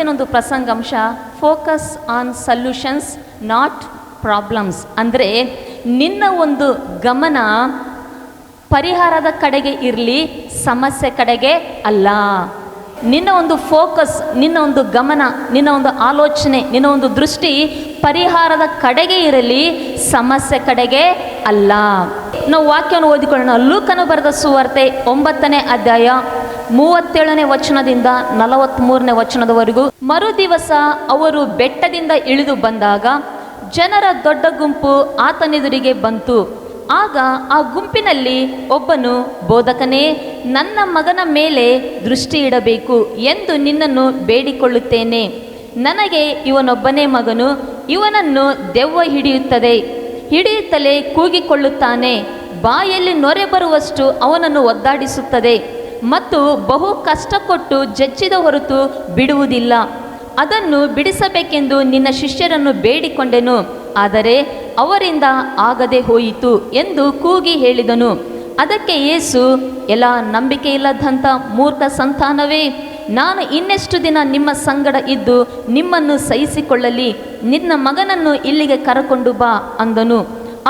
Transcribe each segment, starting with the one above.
ಇವತ್ತಿನ ಒಂದು ಪ್ರಸಂಗಾಂಶ focus on solutions not problems. ಅಂದರೆ ನಿನ್ನ ಒಂದು ಗಮನ ಪರಿಹಾರದ ಕಡೆಗೆ ಇರಲಿ, ಸಮಸ್ಯೆ ಕಡೆಗೆ ಅಲ್ಲ. ನಿನ್ನ ಒಂದು ಫೋಕಸ್, ನಿನ್ನ ಒಂದು ಗಮನ, ನಿನ್ನ ಒಂದು ಆಲೋಚನೆ, ನಿನ್ನ ಒಂದು ದೃಷ್ಟಿ ಪರಿಹಾರದ ಕಡೆಗೆ ಇರಲಿ, ಸಮಸ್ಯೆ ಕಡೆಗೆ ಅಲ್ಲ. ನಾವು ವಾಕ್ಯವನ್ನು ಓದಿಕೊಳ್ಳೋಣ. ಲೂಕನು ಬರೆದ ಸುವಾರ್ತೆ 9ನೇ ಅಧ್ಯಾಯ 37ನೇ ವಚನದಿಂದ 43ನೇ ವಚನದವರೆಗೂ. ಮರುದಿವಸ ಅವರು ಬೆಟ್ಟದಿಂದ ಇಳಿದು ಬಂದಾಗ ಜನರ ದೊಡ್ಡ ಗುಂಪು ಆತನೆದುರಿಗೆ ಬಂತು. ಆಗ ಆ ಗುಂಪಿನಲ್ಲಿ ಒಬ್ಬನು, ಬೋಧಕನೇ, ನನ್ನ ಮಗನ ಮೇಲೆ ದೃಷ್ಟಿ ಇಡಬೇಕು ಎಂದು ನಿನ್ನನ್ನು ಬೇಡಿಕೊಳ್ಳುತ್ತೇನೆ. ನನಗೆ ಇವನೊಬ್ಬನೇ ಮಗನು, ಇವನನ್ನು ದೆವ್ವ ಹಿಡಿಯುತ್ತಲೇ ಕೂಗಿಕೊಳ್ಳುತ್ತಾನೆ. ಬಾಯಲ್ಲಿ ನೊರೆ ಬರುವಷ್ಟು ಅವನನ್ನು ಒದ್ದಾಡಿಸುತ್ತದೆ ಮತ್ತು ಬಹು ಕಷ್ಟ ಕೊಟ್ಟು ಜಜ್ಜಿದ ಹೊರತು ಬಿಡುವುದಿಲ್ಲ. ಅದನ್ನು ಬಿಡಿಸಬೇಕೆಂದು ನಿನ್ನ ಶಿಷ್ಯರನ್ನು ಬೇಡಿಕೊಂಡೆನು, ಆದರೆ ಅವರಿಂದ ಆಗದೆ ಹೋಯಿತು ಎಂದು ಕೂಗಿ ಹೇಳಿದನು. ಅದಕ್ಕೆ ಯೇಸು, ಎಲ್ಲ ನಂಬಿಕೆಯಿಲ್ಲದಂಥ ಮೂರ್ಖ ಸಂತಾನವೇ, ನಾನು ಇನ್ನೆಷ್ಟು ದಿನ ನಿಮ್ಮ ಸಂಗಡ ಇದ್ದು ನಿಮ್ಮನ್ನು ಸಹಿಸಿಕೊಳ್ಳಲಿ? ನಿನ್ನ ಮಗನನ್ನು ಇಲ್ಲಿಗೆ ಕರಕೊಂಡು ಬಾ ಅಂದನು.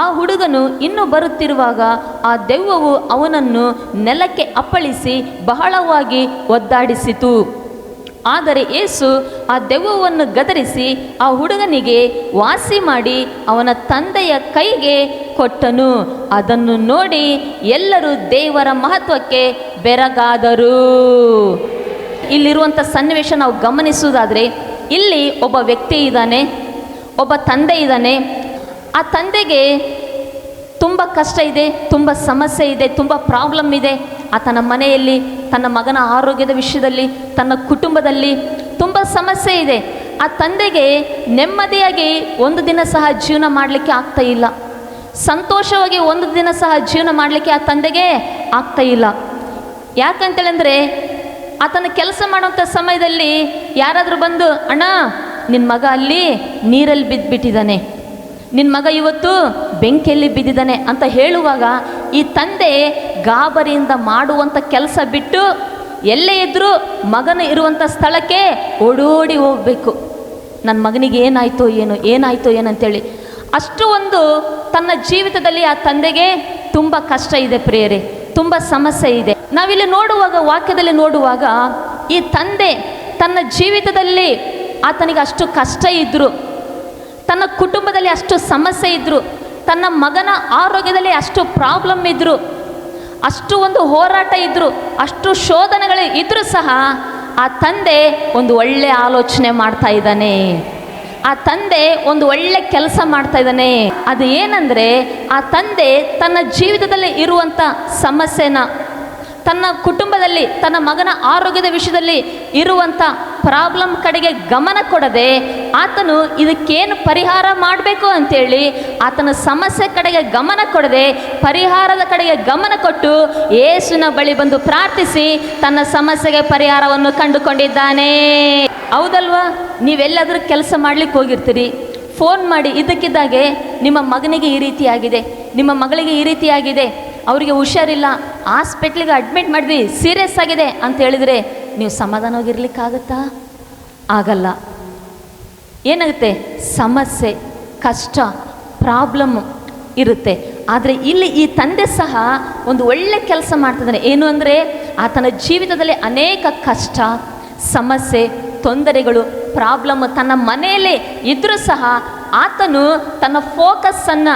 ಆ ಹುಡುಗನು ಇನ್ನೂ ಬರುತ್ತಿರುವಾಗ ಆ ದೆವ್ವವು ಅವನನ್ನು ನೆಲಕ್ಕೆ ಅಪ್ಪಳಿಸಿ ಬಹಳವಾಗಿ ಒದ್ದಾಡಿಸಿತು. ಆದರೆ ಯೇಸು ಆ ದೆವ್ವವನ್ನು ಗದರಿಸಿ ಆ ಹುಡುಗನಿಗೆ ವಾಸಿ ಮಾಡಿ ಅವನ ತಂದೆಯ ಕೈಗೆ ಕೊಟ್ಟನು. ಅದನ್ನು ನೋಡಿ ಎಲ್ಲರೂ ದೇವರ ಮಹತ್ವಕ್ಕೆ ಬೆರಗಾದರು. ಇಲ್ಲಿರುವಂಥ ಸನ್ನಿವೇಶ ನಾವು ಗಮನಿಸುವುದಾದರೆ, ಇಲ್ಲಿ ಒಬ್ಬ ವ್ಯಕ್ತಿ ಇದ್ದಾನೆ, ಒಬ್ಬ ತಂದೆ ಇದ್ದಾನೆ. ಆ ತಂದೆಗೆ ತುಂಬ ಕಷ್ಟ ಇದೆ, ತುಂಬ ಸಮಸ್ಯೆ ಇದೆ, ತುಂಬ ಪ್ರಾಬ್ಲಮ್ ಇದೆ. ಆತನ ಮನೆಯಲ್ಲಿ, ತನ್ನ ಮಗನ ಆರೋಗ್ಯದ ವಿಷಯದಲ್ಲಿ, ತನ್ನ ಕುಟುಂಬದಲ್ಲಿ ತುಂಬ ಸಮಸ್ಯೆ ಇದೆ. ಆ ತಂದೆಗೆ ನೆಮ್ಮದಿಯಾಗಿ ಒಂದು ದಿನ ಸಹ ಜೀವನ ಮಾಡಲಿಕ್ಕೆ ಆಗ್ತಾ ಇಲ್ಲ. ಸಂತೋಷವಾಗಿ ಒಂದು ದಿನ ಸಹ ಜೀವನ ಮಾಡಲಿಕ್ಕೆ ಆ ತಂದೆಗೆ ಆಗ್ತಾ ಇಲ್ಲ. ಯಾಕಂತೇಳಿದ್ರೆ, ಆತನ ಕೆಲಸ ಮಾಡುವಂಥ ಸಮಯದಲ್ಲಿ ಯಾರಾದರೂ ಬಂದು, ಅಣ್ಣ ನಿನ್ನ ಮಗ ಅಲ್ಲಿ ನೀರಲ್ಲಿ ಬಿದ್ದುಬಿಟ್ಟಿದ್ದಾನೆ, ನಿನ್ನ ಮಗ ಇವತ್ತು ಬೆಂಕಿಯಲ್ಲಿ ಬಿದ್ದಿದ್ದಾನೆ ಅಂತ ಹೇಳುವಾಗ ಈ ತಂದೆ ಗಾಬರಿಯಿಂದ ಮಾಡುವಂಥ ಕೆಲಸ ಬಿಟ್ಟು ಎಲ್ಲೇ ಇದ್ದರೂ ಮಗನು ಇರುವಂಥ ಸ್ಥಳಕ್ಕೆ ಓಡೋಡಿ ಹೋಗಬೇಕು. ನನ್ನ ಮಗನಿಗೆ ಏನಾಯಿತೋ ಏನಂತೇಳಿ ಅಷ್ಟು ಒಂದು ತನ್ನ ಜೀವಿತದಲ್ಲಿ ಆ ತಂದೆಗೆ ತುಂಬ ಕಷ್ಟ ಇದೆ ಪ್ರಿಯರೇ, ತುಂಬ ಸಮಸ್ಯೆ ಇದೆ. ನಾವಿಲ್ಲಿ ನೋಡುವಾಗ, ವಾಕ್ಯದಲ್ಲಿ ನೋಡುವಾಗ, ಈ ತಂದೆ ತನ್ನ ಜೀವಿತದಲ್ಲಿ ಆತನಿಗೆ ಅಷ್ಟು ಕಷ್ಟ ಇದ್ದರು, ತನ್ನ ಕುಟುಂಬದಲ್ಲಿ ಅಷ್ಟು ಸಮಸ್ಯೆ ಇದ್ದರು, ತನ್ನ ಮಗನ ಆರೋಗ್ಯದಲ್ಲಿ ಅಷ್ಟು ಪ್ರಾಬ್ಲಮ್ ಇದ್ದರು, ಅಷ್ಟು ಒಂದು ಹೋರಾಟ ಇದ್ದರು, ಅಷ್ಟು ಶೋಧನೆಗಳು ಇದ್ದರೂ ಸಹ ಆ ತಂದೆ ಒಂದು ಒಳ್ಳೆ ಆಲೋಚನೆ ಮಾಡ್ತಾ ಇದ್ದಾನೆ. ಆ ತಂದೆ ಒಂದು ಒಳ್ಳೆ ಕೆಲಸ ಮಾಡ್ತಾ ಇದ್ದಾನೆ. ಅದು ಏನಂದರೆ, ಆ ತಂದೆ ತನ್ನ ಜೀವಿತದಲ್ಲಿ ಇರುವಂಥ ಸಮಸ್ಯೆನ, ತನ್ನ ಕುಟುಂಬದಲ್ಲಿ ತನ್ನ ಮಗನ ಆರೋಗ್ಯದ ವಿಷಯದಲ್ಲಿ ಇರುವಂಥ ಪ್ರಾಬ್ಲಮ್ ಕಡೆಗೆ ಗಮನ ಕೊಡದೆ, ಆತನು ಇದಕ್ಕೇನು ಪರಿಹಾರ ಮಾಡಬೇಕು ಅಂತೇಳಿ ಆತನ ಸಮಸ್ಯೆ ಕಡೆಗೆ ಗಮನ ಕೊಡದೆ ಪರಿಹಾರದ ಕಡೆಗೆ ಗಮನ ಕೊಟ್ಟು ಯೇಸುವಿನ ಬಳಿ ಬಂದು ಪ್ರಾರ್ಥಿಸಿ ತನ್ನ ಸಮಸ್ಯೆಗೆ ಪರಿಹಾರವನ್ನು ಕಂಡುಕೊಂಡಿದ್ದಾನೆ. ಹೌದಲ್ವಾ? ನೀವೆಲ್ಲಾದರೂ ಕೆಲಸ ಮಾಡಲಿಕ್ಕೆ ಹೋಗಿರ್ತೀರಿ, ಫೋನ್ ಮಾಡಿ ಇದ್ದಕ್ಕಿದ್ದಾಗೆ ನಿಮ್ಮ ಮಗನಿಗೆ ಈ ರೀತಿಯಾಗಿದೆ, ನಿಮ್ಮ ಮಗಳಿಗೆ ಈ ರೀತಿಯಾಗಿದೆ, ಅವರಿಗೆ ಹುಷಾರಿಲ್ಲ, ಹಾಸ್ಪಿಟ್ಲಿಗೆ ಅಡ್ಮಿಟ್ ಮಾಡಿದ್ವಿ, ಸೀರಿಯಸ್ ಆಗಿದೆ ಅಂತ ಹೇಳಿದರೆ ನೀವು ಸಮಾಧಾನವಾಗಿರ್ಲಿಕ್ಕಾಗತ್ತಾ? ಆಗಲ್ಲ. ಏನಾಗುತ್ತೆ? ಸಮಸ್ಯೆ, ಕಷ್ಟ, ಪ್ರಾಬ್ಲಮ್ ಇರುತ್ತೆ. ಆದರೆ ಇಲ್ಲಿ ಈ ತಂದೆ ಸಹ ಒಂದು ಒಳ್ಳೆ ಕೆಲಸ ಮಾಡ್ತಿದ್ದಾನೆ. ಏನು ಅಂದರೆ, ಆತನ ಜೀವಿತದಲ್ಲಿ ಅನೇಕ ಕಷ್ಟ, ಸಮಸ್ಯೆ, ತೊಂದರೆಗಳು, ಪ್ರಾಬ್ಲಮ್ ತನ್ನ ಮನೆಯಲ್ಲೇ ಇದ್ದರೂ ಸಹ ಆತನು ತನ್ನ ಫೋಕಸ್ಸನ್ನು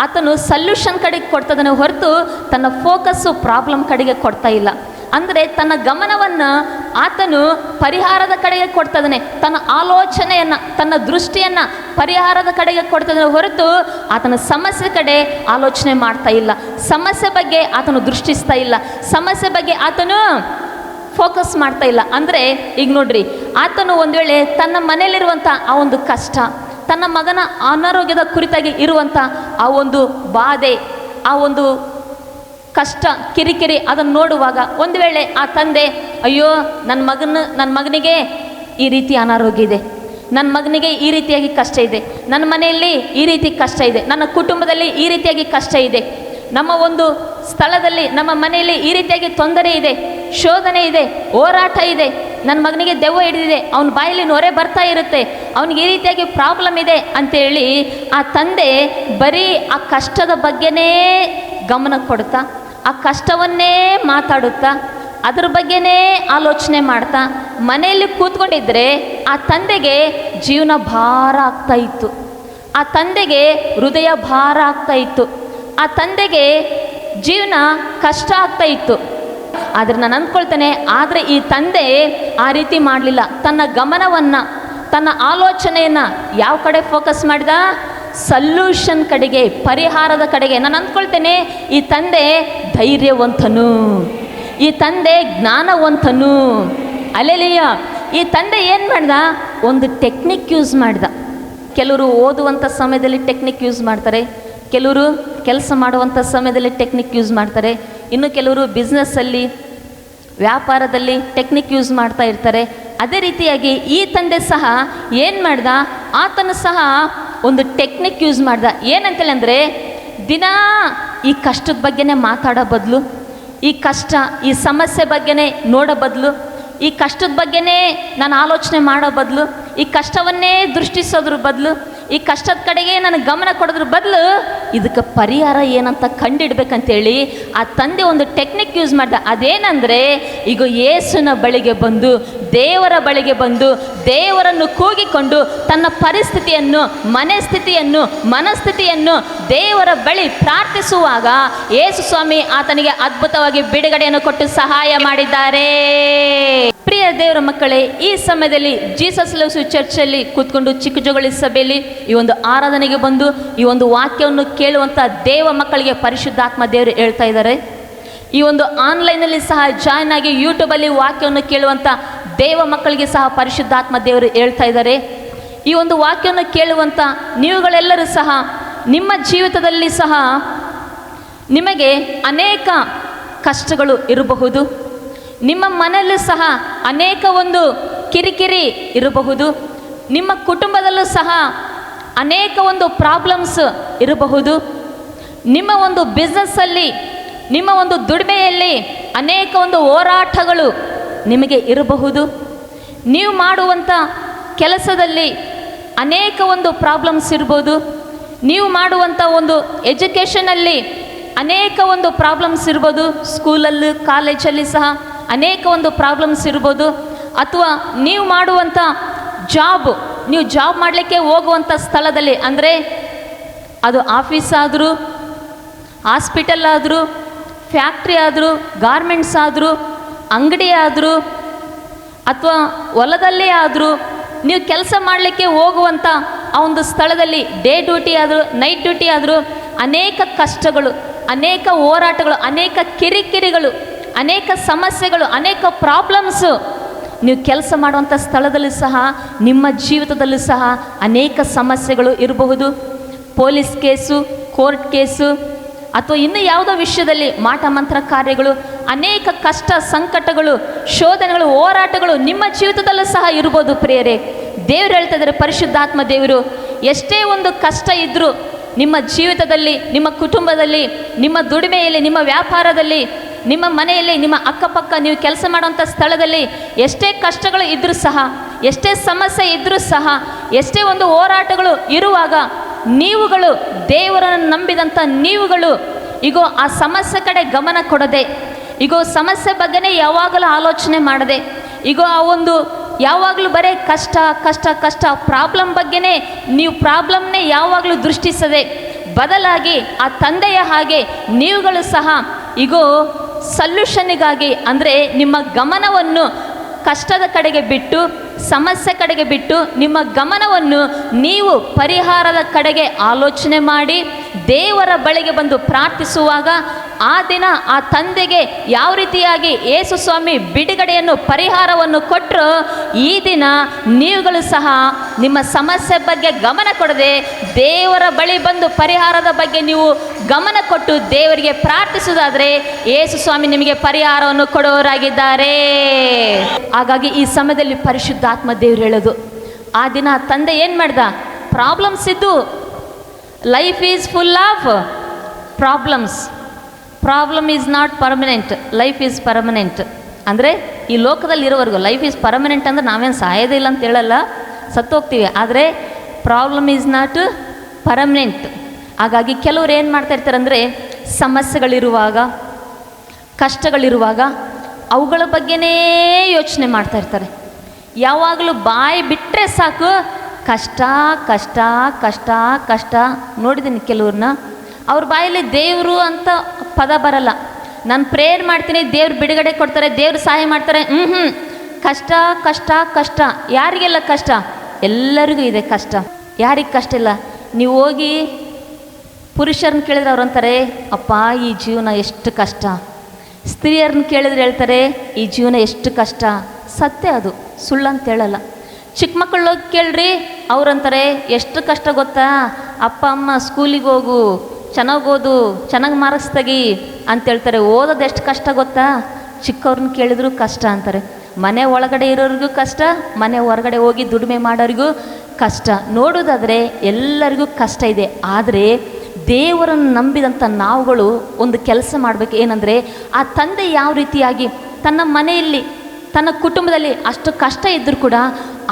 ಆತನು ಸಲ್ಯೂಷನ್ ಕಡೆಗೆ ಕೊಡ್ತದಾನೆ ಹೊರತು ತನ್ನ ಫೋಕಸ್ಸು ಪ್ರಾಬ್ಲಮ್ ಕಡೆಗೆ ಕೊಡ್ತಾ ಇಲ್ಲ. ಅಂದರೆ ತನ್ನ ಗಮನವನ್ನು ಆತನು ಪರಿಹಾರದ ಕಡೆಗೆ ಕೊಡ್ತದಾನೆ, ತನ್ನ ಆಲೋಚನೆಯನ್ನು, ತನ್ನ ದೃಷ್ಟಿಯನ್ನು ಪರಿಹಾರದ ಕಡೆಗೆ ಕೊಡ್ತದಾನೆ ಹೊರತು ಆತನ ಸಮಸ್ಯೆ ಕಡೆ ಆಲೋಚನೆ ಮಾಡ್ತಾ ಇಲ್ಲ, ಸಮಸ್ಯೆ ಬಗ್ಗೆ ಆತನು ದೃಷ್ಟಿಸ್ತಾ ಇಲ್ಲ, ಸಮಸ್ಯೆ ಬಗ್ಗೆ ಆತನು ಫೋಕಸ್ ಮಾಡ್ತಾ ಇಲ್ಲ. ಅಂದರೆ ಈಗ ನೋಡ್ರಿ, ಆತನು ಒಂದು ವೇಳೆ ತನ್ನ ಮನೆಯಲ್ಲಿರುವಂಥ ಆ ಒಂದು ಕಷ್ಟ, ತನ್ನ ಮಗನ ಅನಾರೋಗ್ಯದ ಕುರಿತಾಗಿ ಇರುವಂಥ ಆ ಒಂದು ಬಾಧೆ, ಆ ಒಂದು ಕಷ್ಟ, ಕಿರಿಕಿರಿ ಅದನ್ನು ನೋಡುವಾಗ ಒಂದು ವೇಳೆ ಆ ತಂದೆ, ಅಯ್ಯೋ ನನ್ನ ಮಗನಿಗೆ ಈ ರೀತಿ ಅನಾರೋಗ್ಯ ಇದೆ, ನನ್ನ ಮಗನಿಗೆ ಈ ರೀತಿಯಾಗಿ ಕಷ್ಟ ಇದೆ, ನನ್ನ ಮನೆಯಲ್ಲಿ ಈ ರೀತಿ ಕಷ್ಟ ಇದೆ, ನನ್ನ ಕುಟುಂಬದಲ್ಲಿ ಈ ರೀತಿಯಾಗಿ ಕಷ್ಟ ಇದೆ, ನಮ್ಮ ಒಂದು ಸ್ಥಳದಲ್ಲಿ ನಮ್ಮ ಮನೆಯಲ್ಲಿ ಈ ರೀತಿಯಾಗಿ ತೊಂದರೆ ಇದೆ, ಶೋಧನೆ ಇದೆ, ಹೋರಾಟ ಇದೆ, ನನ್ನ ಮಗನಿಗೆ ದೆವ್ವ ಹಿಡಿದಿದೆ, ಅವನ ಬಾಯಲ್ಲಿ ನೊರೆ ಬರ್ತಾ ಇರುತ್ತೆ, ಅವನಿಗೆ ಈ ರೀತಿಯಾಗಿ ಪ್ರಾಬ್ಲಮ್ ಇದೆ ಅಂತೇಳಿ ಆ ತಂದೆ ಬರೀ ಆ ಕಷ್ಟದ ಬಗ್ಗೆನೇ ಗಮನ ಕೊಡ್ತಾ, ಆ ಕಷ್ಟವನ್ನೇ ಮಾತಾಡುತ್ತಾ, ಅದ್ರ ಬಗ್ಗೆನೇ ಆಲೋಚನೆ ಮಾಡ್ತಾ ಮನೆಯಲ್ಲಿ ಕೂತ್ಕೊಂಡಿದ್ರೆ ಆ ತಂದೆಗೆ ಜೀವನ ಭಾರ ಆಗ್ತಾ ಇತ್ತು, ಆ ತಂದೆಗೆ ಹೃದಯ ಭಾರ ಆಗ್ತಾ ಇತ್ತು, ಆ ತಂದೆಗೆ ಜೀವನ ಕಷ್ಟ ಆಗ್ತಾ ಇತ್ತು. ಆದರೆ ನಾನು ಅಂದ್ಕೊಳ್ತೇನೆ, ಆದರೆ ಈ ತಂದೆ ಆ ರೀತಿ ಮಾಡಲಿಲ್ಲ. ತನ್ನ ಗಮನವನ್ನು, ತನ್ನ ಆಲೋಚನೆಯನ್ನು ಯಾವ ಕಡೆ ಫೋಕಸ್ ಮಾಡಿದ? ಸಲ್ಯೂಷನ್ ಕಡೆಗೆ, ಪರಿಹಾರದ ಕಡೆಗೆ. ನಾನು ಅಂದ್ಕೊಳ್ತೇನೆ, ಈ ತಂದೆ ಧೈರ್ಯವಂತನು, ಈ ತಂದೆ ಜ್ಞಾನವಂತನು. ಅಲ್ಲೆಲಿಯ ಈ ತಂದೆ ಏನು ಮಾಡ್ದ? ಒಂದು ಟೆಕ್ನಿಕ್ ಯೂಸ್ ಮಾಡ್ದ. ಕೆಲವರು ಓದುವಂಥ ಸಮಯದಲ್ಲಿ ಟೆಕ್ನಿಕ್ ಯೂಸ್ ಮಾಡ್ತಾರೆ, ಕೆಲವರು ಕೆಲಸ ಮಾಡುವಂಥ ಸಮಯದಲ್ಲಿ ಟೆಕ್ನಿಕ್ ಯೂಸ್ ಮಾಡ್ತಾರೆ, ಇನ್ನು ಕೆಲವರು ಬಿಸ್ನೆಸ್ಸಲ್ಲಿ, ವ್ಯಾಪಾರದಲ್ಲಿ ಟೆಕ್ನಿಕ್ ಯೂಸ್ ಮಾಡ್ತಾ ಇರ್ತಾರೆ. ಅದೇ ರೀತಿಯಾಗಿ ಈ ತಂದೆ ಸಹ ಏನು ಮಾಡ್ದ? ಆತನು ಸಹ ಒಂದು ಟೆಕ್ನಿಕ್ ಯೂಸ್ ಮಾಡ್ದ. ಏನಂತೇಳಿ ಅಂದರೆ, ದಿನಾ ಈ ಕಷ್ಟದ ಬಗ್ಗೆನೇ ಮಾತಾಡೋ ಬದಲು, ಈ ಕಷ್ಟ, ಈ ಸಮಸ್ಯೆ ಬಗ್ಗೆನೇ ನೋಡೋ ಬದಲು, ಈ ಕಷ್ಟದ ಬಗ್ಗೆನೇ ನಾನು ಆಲೋಚನೆ ಮಾಡೋ ಬದಲು, ಈ ಕಷ್ಟವನ್ನೇ ದೃಷ್ಟಿಸೋದ್ರ ಬದಲು, ಈ ಕಷ್ಟದ ಕಡೆಗೆ ನಾನು ಗಮನ ಕೊಡೋದ್ರ ಬದಲು ಇದಕ್ಕೆ ಪರಿಹಾರ ಏನಂತ ಕಂಡಿಡ್ಬೇಕಂತೇಳಿ ಆ ತಂದೆ ಒಂದು ಟೆಕ್ನಿಕ್ ಯೂಸ್ ಮಾಡ್ದ. ಅದೇನೆಂದರೆ, ಈಗ ಯೇಸುವಿನ ಬಳಿಗೆ ಬಂದು, ದೇವರ ಬಳಿಗೆ ಬಂದು, ದೇವರನ್ನು ಕೂಗಿಕೊಂಡು ತನ್ನ ಪರಿಸ್ಥಿತಿಯನ್ನು, ಮನೆ ಸ್ಥಿತಿಯನ್ನು, ಮನಸ್ಥಿತಿಯನ್ನು ದೇವರ ಬಳಿ ಪ್ರಾರ್ಥಿಸುವಾಗ ಯೇಸು ಸ್ವಾಮಿ ಆತನಿಗೆ ಅದ್ಭುತವಾಗಿ ಬಿಡುಗಡೆಯನ್ನು ಕೊಟ್ಟು ಸಹಾಯ ಮಾಡಿದ್ದಾರೆ. ಪ್ರಿಯ ದೇವರ ಮಕ್ಕಳೇ, ಈ ಸಮಯದಲ್ಲಿ ಜೀಸಸ್ ಲವ್ಸ್ ಯು ಚರ್ಚಲ್ಲಿ ಕೂತ್ಕೊಂಡು ಚಿಕ್ಕಜೋಗಳಿ ಸಭೆಯಲ್ಲಿ ಈ ಒಂದು ಆರಾಧನೆಗೆ ಬಂದು ಈ ಒಂದು ವಾಕ್ಯವನ್ನು ಕೇಳುವಂಥ ದೇವ ಮಕ್ಕಳಿಗೆ ಪರಿಶುದ್ಧಾತ್ಮ ದೇವರು ಹೇಳ್ತಾ ಇದ್ದಾರೆ. ಈ ಒಂದು ಆನ್ಲೈನಲ್ಲಿ ಸಹ ಜಾಯ್ನ್ ಆಗಿ ಯೂಟ್ಯೂಬಲ್ಲಿ ವಾಕ್ಯವನ್ನು ಕೇಳುವಂಥ ದೇವ ಮಕ್ಕಳಿಗೆ ಸಹ ಪರಿಶುದ್ಧಾತ್ಮ ದೇವರು ಹೇಳ್ತಾ ಇದ್ದಾರೆ. ಈ ಒಂದು ವಾಕ್ಯವನ್ನು ಕೇಳುವಂಥ ನೀವುಗಳೆಲ್ಲರೂ ಸಹ ನಿಮ್ಮ ಜೀವಿತದಲ್ಲಿ ಸಹ ನಿಮಗೆ ಅನೇಕ ಕಷ್ಟಗಳು ಇರಬಹುದು, ನಿಮ್ಮ ಮನೆಯಲ್ಲೂ ಸಹ ಅನೇಕ ಒಂದು ಕಿರಿಕಿರಿ ಇರಬಹುದು, ನಿಮ್ಮ ಕುಟುಂಬದಲ್ಲೂ ಸಹ ಅನೇಕ ಒಂದು ಪ್ರಾಬ್ಲಮ್ಸ್ ಇರಬಹುದು, ನಿಮ್ಮ ಒಂದು ಬಿಸ್ನೆಸ್ಸಲ್ಲಿ, ನಿಮ್ಮ ಒಂದು ದುಡಿಮೆಯಲ್ಲಿ ಅನೇಕ ಒಂದು ಹೋರಾಟಗಳು ನಿಮಗೆ ಇರಬಹುದು, ನೀವು ಮಾಡುವಂಥ ಕೆಲಸದಲ್ಲಿ ಅನೇಕ ಒಂದು ಪ್ರಾಬ್ಲಮ್ಸ್ ಇರ್ಬೋದು, ನೀವು ಮಾಡುವಂಥ ಒಂದು ಎಜುಕೇಷನಲ್ಲಿ ಅನೇಕ ಒಂದು ಪ್ರಾಬ್ಲಮ್ಸ್ ಇರ್ಬೋದು, ಸ್ಕೂಲಲ್ಲಿ, ಕಾಲೇಜಲ್ಲಿ ಸಹ ಅನೇಕ ಒಂದು ಪ್ರಾಬ್ಲಮ್ಸ್ ಇರ್ಬೋದು, ಅಥವಾ ನೀವು ಮಾಡುವಂಥ ನೀವು ಜಾಬ್ ಮಾಡಲಿಕ್ಕೆ ಹೋಗುವಂಥ ಸ್ಥಳದಲ್ಲಿ, ಅಂದರೆ ಅದು ಆಫೀಸ್ ಆದರೂ, ಹಾಸ್ಪಿಟಲ್ ಆದರೂ, ಫ್ಯಾಕ್ಟ್ರಿ ಆದರೂ, ಗಾರ್ಮೆಂಟ್ಸ್ ಆದರೂ, ಅಂಗಡಿ ಆದರೂ, ಅಥವಾ ಹೊಲದಲ್ಲೇ ಆದರೂ, ನೀವು ಕೆಲಸ ಮಾಡಲಿಕ್ಕೆ ಹೋಗುವಂಥ ಆ ಒಂದು ಸ್ಥಳದಲ್ಲಿ ಡೇ ಡ್ಯೂಟಿ ಆದರೂ, ನೈಟ್ ಡ್ಯೂಟಿ ಆದರೂ ಅನೇಕ ಕಷ್ಟಗಳು, ಅನೇಕ ಹೋರಾಟಗಳು, ಅನೇಕ ಕಿರಿಕಿರಿಗಳು, ಅನೇಕ ಸಮಸ್ಯೆಗಳು, ಅನೇಕ ಪ್ರಾಬ್ಲಮ್ಸು ನೀವು ಕೆಲಸ ಮಾಡುವಂಥ ಸ್ಥಳದಲ್ಲೂ ಸಹ, ನಿಮ್ಮ ಜೀವಿತದಲ್ಲೂ ಸಹ ಅನೇಕ ಸಮಸ್ಯೆಗಳು ಇರಬಹುದು. ಪೊಲೀಸ್ ಕೇಸು, ಕೋರ್ಟ್ ಕೇಸು, ಅಥವಾ ಇನ್ನು ಯಾವುದೋ ವಿಷಯದಲ್ಲಿ ಮಾಟ ಮಂತ್ರ ಕಾರ್ಯಗಳು, ಅನೇಕ ಕಷ್ಟ, ಸಂಕಟಗಳು, ಶೋಧನೆಗಳು, ಹೋರಾಟಗಳು ನಿಮ್ಮ ಜೀವಿತದಲ್ಲೂ ಸಹ ಇರ್ಬೋದು. ಪ್ರಿಯರೇ, ದೇವರು ಹೇಳ್ತಾ ಇದ್ದಾರೆ, ಪರಿಶುದ್ಧಾತ್ಮ ದೇವರು, ಎಷ್ಟೇ ಒಂದು ಕಷ್ಟ ಇದ್ದರೂ ನಿಮ್ಮ ಜೀವಿತದಲ್ಲಿ, ನಿಮ್ಮ ಕುಟುಂಬದಲ್ಲಿ, ನಿಮ್ಮ ದುಡಿಮೆಯಲ್ಲಿ, ನಿಮ್ಮ ವ್ಯಾಪಾರದಲ್ಲಿ, ನಿಮ್ಮ ಮನೆಯಲ್ಲಿ, ನಿಮ್ಮ ಅಕ್ಕಪಕ್ಕ ನೀವು ಕೆಲಸ ಮಾಡುವಂಥ ಸ್ಥಳದಲ್ಲಿ ಎಷ್ಟೇ ಕಷ್ಟಗಳು ಇದ್ದರೂ ಸಹ, ಎಷ್ಟೇ ಸಮಸ್ಯೆ ಇದ್ದರೂ ಸಹ, ಎಷ್ಟೇ ಒಂದು ಹೋರಾಟಗಳು ಇರುವಾಗ ನೀವುಗಳು, ದೇವರನ್ನು ನಂಬಿದಂಥ ನೀವುಗಳು ಈಗ ಆ ಸಮಸ್ಯೆ ಕಡೆ ಗಮನ ಕೊಡದೆ, ಈಗ ಸಮಸ್ಯೆ ಬಗ್ಗೆನೇ ಯಾವಾಗಲೂ ಆಲೋಚನೆ ಮಾಡದೆ, ಈಗ ಆ ಒಂದು ಯಾವಾಗಲೂ ಬರೀ ಕಷ್ಟ ಕಷ್ಟ ಕಷ್ಟ ಪ್ರಾಬ್ಲಮ್ ಬಗ್ಗೆನೇ ನೀವು ಪ್ರಾಬ್ಲಮ್ನೇ ಯಾವಾಗಲೂ ದೃಷ್ಟಿಸದೆ, ಬದಲಾಗಿ ಆ ತಂದೆಯ ಹಾಗೆ ನೀವುಗಳು ಸಹ ಈಗ ಸಲ್ಯೂಷನ್ನಿಗಾಗಿ, ಅಂದರೆ ನಿಮ್ಮ ಗಮನವನ್ನು ಕಷ್ಟದ ಕಡೆಗೆ ಬಿಟ್ಟು, ಸಮಸ್ಯೆ ಕಡೆಗೆ ಬಿಟ್ಟು, ನಿಮ್ಮ ಗಮನವನ್ನು ನೀವು ಪರಿಹಾರದ ಕಡೆಗೆ ಆಲೋಚನೆ ಮಾಡಿ ದೇವರ ಬಳಿಗೆ ಬಂದು ಪ್ರಾರ್ಥಿಸುವಾಗ ಆ ದಿನ ಆ ತಂದೆಗೆ ಯಾವ ರೀತಿಯಾಗಿ ಯೇಸು ಸ್ವಾಮಿ ಬಿಡುಗಡೆಯನ್ನು, ಪರಿಹಾರವನ್ನು ಕೊಟ್ಟರು, ಈ ದಿನ ನೀವುಗಳು ಸಹ ನಿಮ್ಮ ಸಮಸ್ಯೆ ಬಗ್ಗೆ ಗಮನ ಕೊಡದೆ ದೇವರ ಬಳಿ ಬಂದು ಪರಿಹಾರದ ಬಗ್ಗೆ ನೀವು ಗಮನ ಕೊಟ್ಟು ದೇವರಿಗೆ ಪ್ರಾರ್ಥಿಸುವುದಾದರೆ ಯೇಸು ಸ್ವಾಮಿ ನಿಮಗೆ ಪರಿಹಾರವನ್ನು ಕೊಡೋರಾಗಿದ್ದಾರೆ. ಹಾಗಾಗಿ ಈ ಸಮಯದಲ್ಲಿ ಪರಿಶುದ್ಧಾತ್ಮ ದೇವರು ಹೇಳೋದು, ಆ ದಿನ ತಂದೆ ಏನು ಮಾಡ್ದ? ಪ್ರಾಬ್ಲಮ್ಸ್ ಇದ್ದು, life is full of problems, problem is not permanent, life is permanent. ಅಂದರೆ ಈ ಲೋಕದಲ್ಲಿ ಇರೋವರೆಗೂ. ಲೈಫ್ ಈಸ್ ಪರ್ಮನೆಂಟ್ ಅಂದರೆ ನಾವೇನು ಸಾಯೋದೇ ಇಲ್ಲ ಅಂತ ಹೇಳಲ್ಲ, ಸತ್ತೋಗ್ತೀವಿ. ಆದರೆ ಪ್ರಾಬ್ಲಮ್ ಈಸ್ ನಾಟ್ ಪರ್ಮನೆಂಟ್. ಹಾಗಾಗಿ ಕೆಲವ್ರು ಏನು ಮಾಡ್ತಾ ಇರ್ತಾರೆ ಅಂದರೆ, ಸಮಸ್ಯೆಗಳಿರುವಾಗ, ಕಷ್ಟಗಳಿರುವಾಗ ಅವುಗಳ ಬಗ್ಗೆನೇ ಯೋಚನೆ ಮಾಡ್ತಾ ಇರ್ತಾರೆ. ಯಾವಾಗಲೂ ಬಾಯಿ ಬಿಟ್ಟರೆ ಸಾಕು ಕಷ್ಟ ಕಷ್ಟ ಕಷ್ಟ ಕಷ್ಟ. ನೋಡಿದ್ದೀನಿ ಕೆಲವ್ರನ್ನ, ಅವ್ರ ಬಾಯಲ್ಲಿ ದೇವರು ಅಂತ ಪದ ಬರಲ್ಲ. ನಾನು ಪ್ರೇಯರ್ ಮಾಡ್ತೀನಿ, ದೇವ್ರು ಬಿಡುಗಡೆ ಕೊಡ್ತಾರೆ, ದೇವ್ರು ಸಹಾಯ ಮಾಡ್ತಾರೆ. ಕಷ್ಟ ಕಷ್ಟ ಕಷ್ಟ. ಯಾರಿಗೆಲ್ಲ ಕಷ್ಟ? ಎಲ್ಲರಿಗೂ ಇದೆ ಕಷ್ಟ. ಯಾರಿಗೆ ಕಷ್ಟ ಇಲ್ಲ? ನೀವು ಹೋಗಿ ಪುರುಷರನ್ನ ಕೇಳಿದ್ರೆ ಅವ್ರು ಅಂತಾರೆ, ಅಪ್ಪ ಈ ಜೀವನ ಎಷ್ಟು ಕಷ್ಟ. ಸ್ತ್ರೀಯರನ್ನ ಕೇಳಿದ್ರೆ ಹೇಳ್ತಾರೆ, ಈ ಜೀವನ ಎಷ್ಟು ಕಷ್ಟ. ಸತ್ಯ, ಅದು ಸುಳ್ಳಂತ ಹೇಳಲ್ಲ. ಚಿಕ್ಕ ಮಕ್ಕಳೋಗಿ ಕೇಳ್ರಿ, ಅವ್ರಂತಾರೆ ಎಷ್ಟು ಕಷ್ಟ ಗೊತ್ತಾ, ಅಪ್ಪ ಅಮ್ಮ ಸ್ಕೂಲಿಗೆ ಹೋಗು, ಚೆನ್ನಾಗಿ ಓದು, ಚೆನ್ನಾಗಿ ಮಾರ್ಕ್ಸ್ ತೆಗಿ ಅಂತ ಹೇಳ್ತಾರೆ. ಓದೋದು ಎಷ್ಟು ಕಷ್ಟ ಗೊತ್ತಾ? ಚಿಕ್ಕವ್ರನ್ನ ಕೇಳಿದ್ರು ಕಷ್ಟ ಅಂತಾರೆ. ಮನೆ ಒಳಗಡೆ ಇರೋರಿಗೂ ಕಷ್ಟ, ಮನೆ ಹೊರಗಡೆ ಹೋಗಿ ದುಡಿಮೆ ಮಾಡೋರಿಗೂ ಕಷ್ಟ. ನೋಡೋದಾದರೆ ಎಲ್ಲರಿಗೂ ಕಷ್ಟ ಇದೆ. ಆದರೆ ದೇವರನ್ನು ನಂಬಿದಂಥ ನಾವುಗಳು ಒಂದು ಕೆಲಸ ಮಾಡಬೇಕು. ಏನಂದರೆ, ಆ ತಂದೆ ಯಾವ ರೀತಿಯಾಗಿ ತನ್ನ ಮನೆಯಲ್ಲಿ, ತನ್ನ ಕುಟುಂಬದಲ್ಲಿ ಅಷ್ಟು ಕಷ್ಟ ಇದ್ದರೂ ಕೂಡ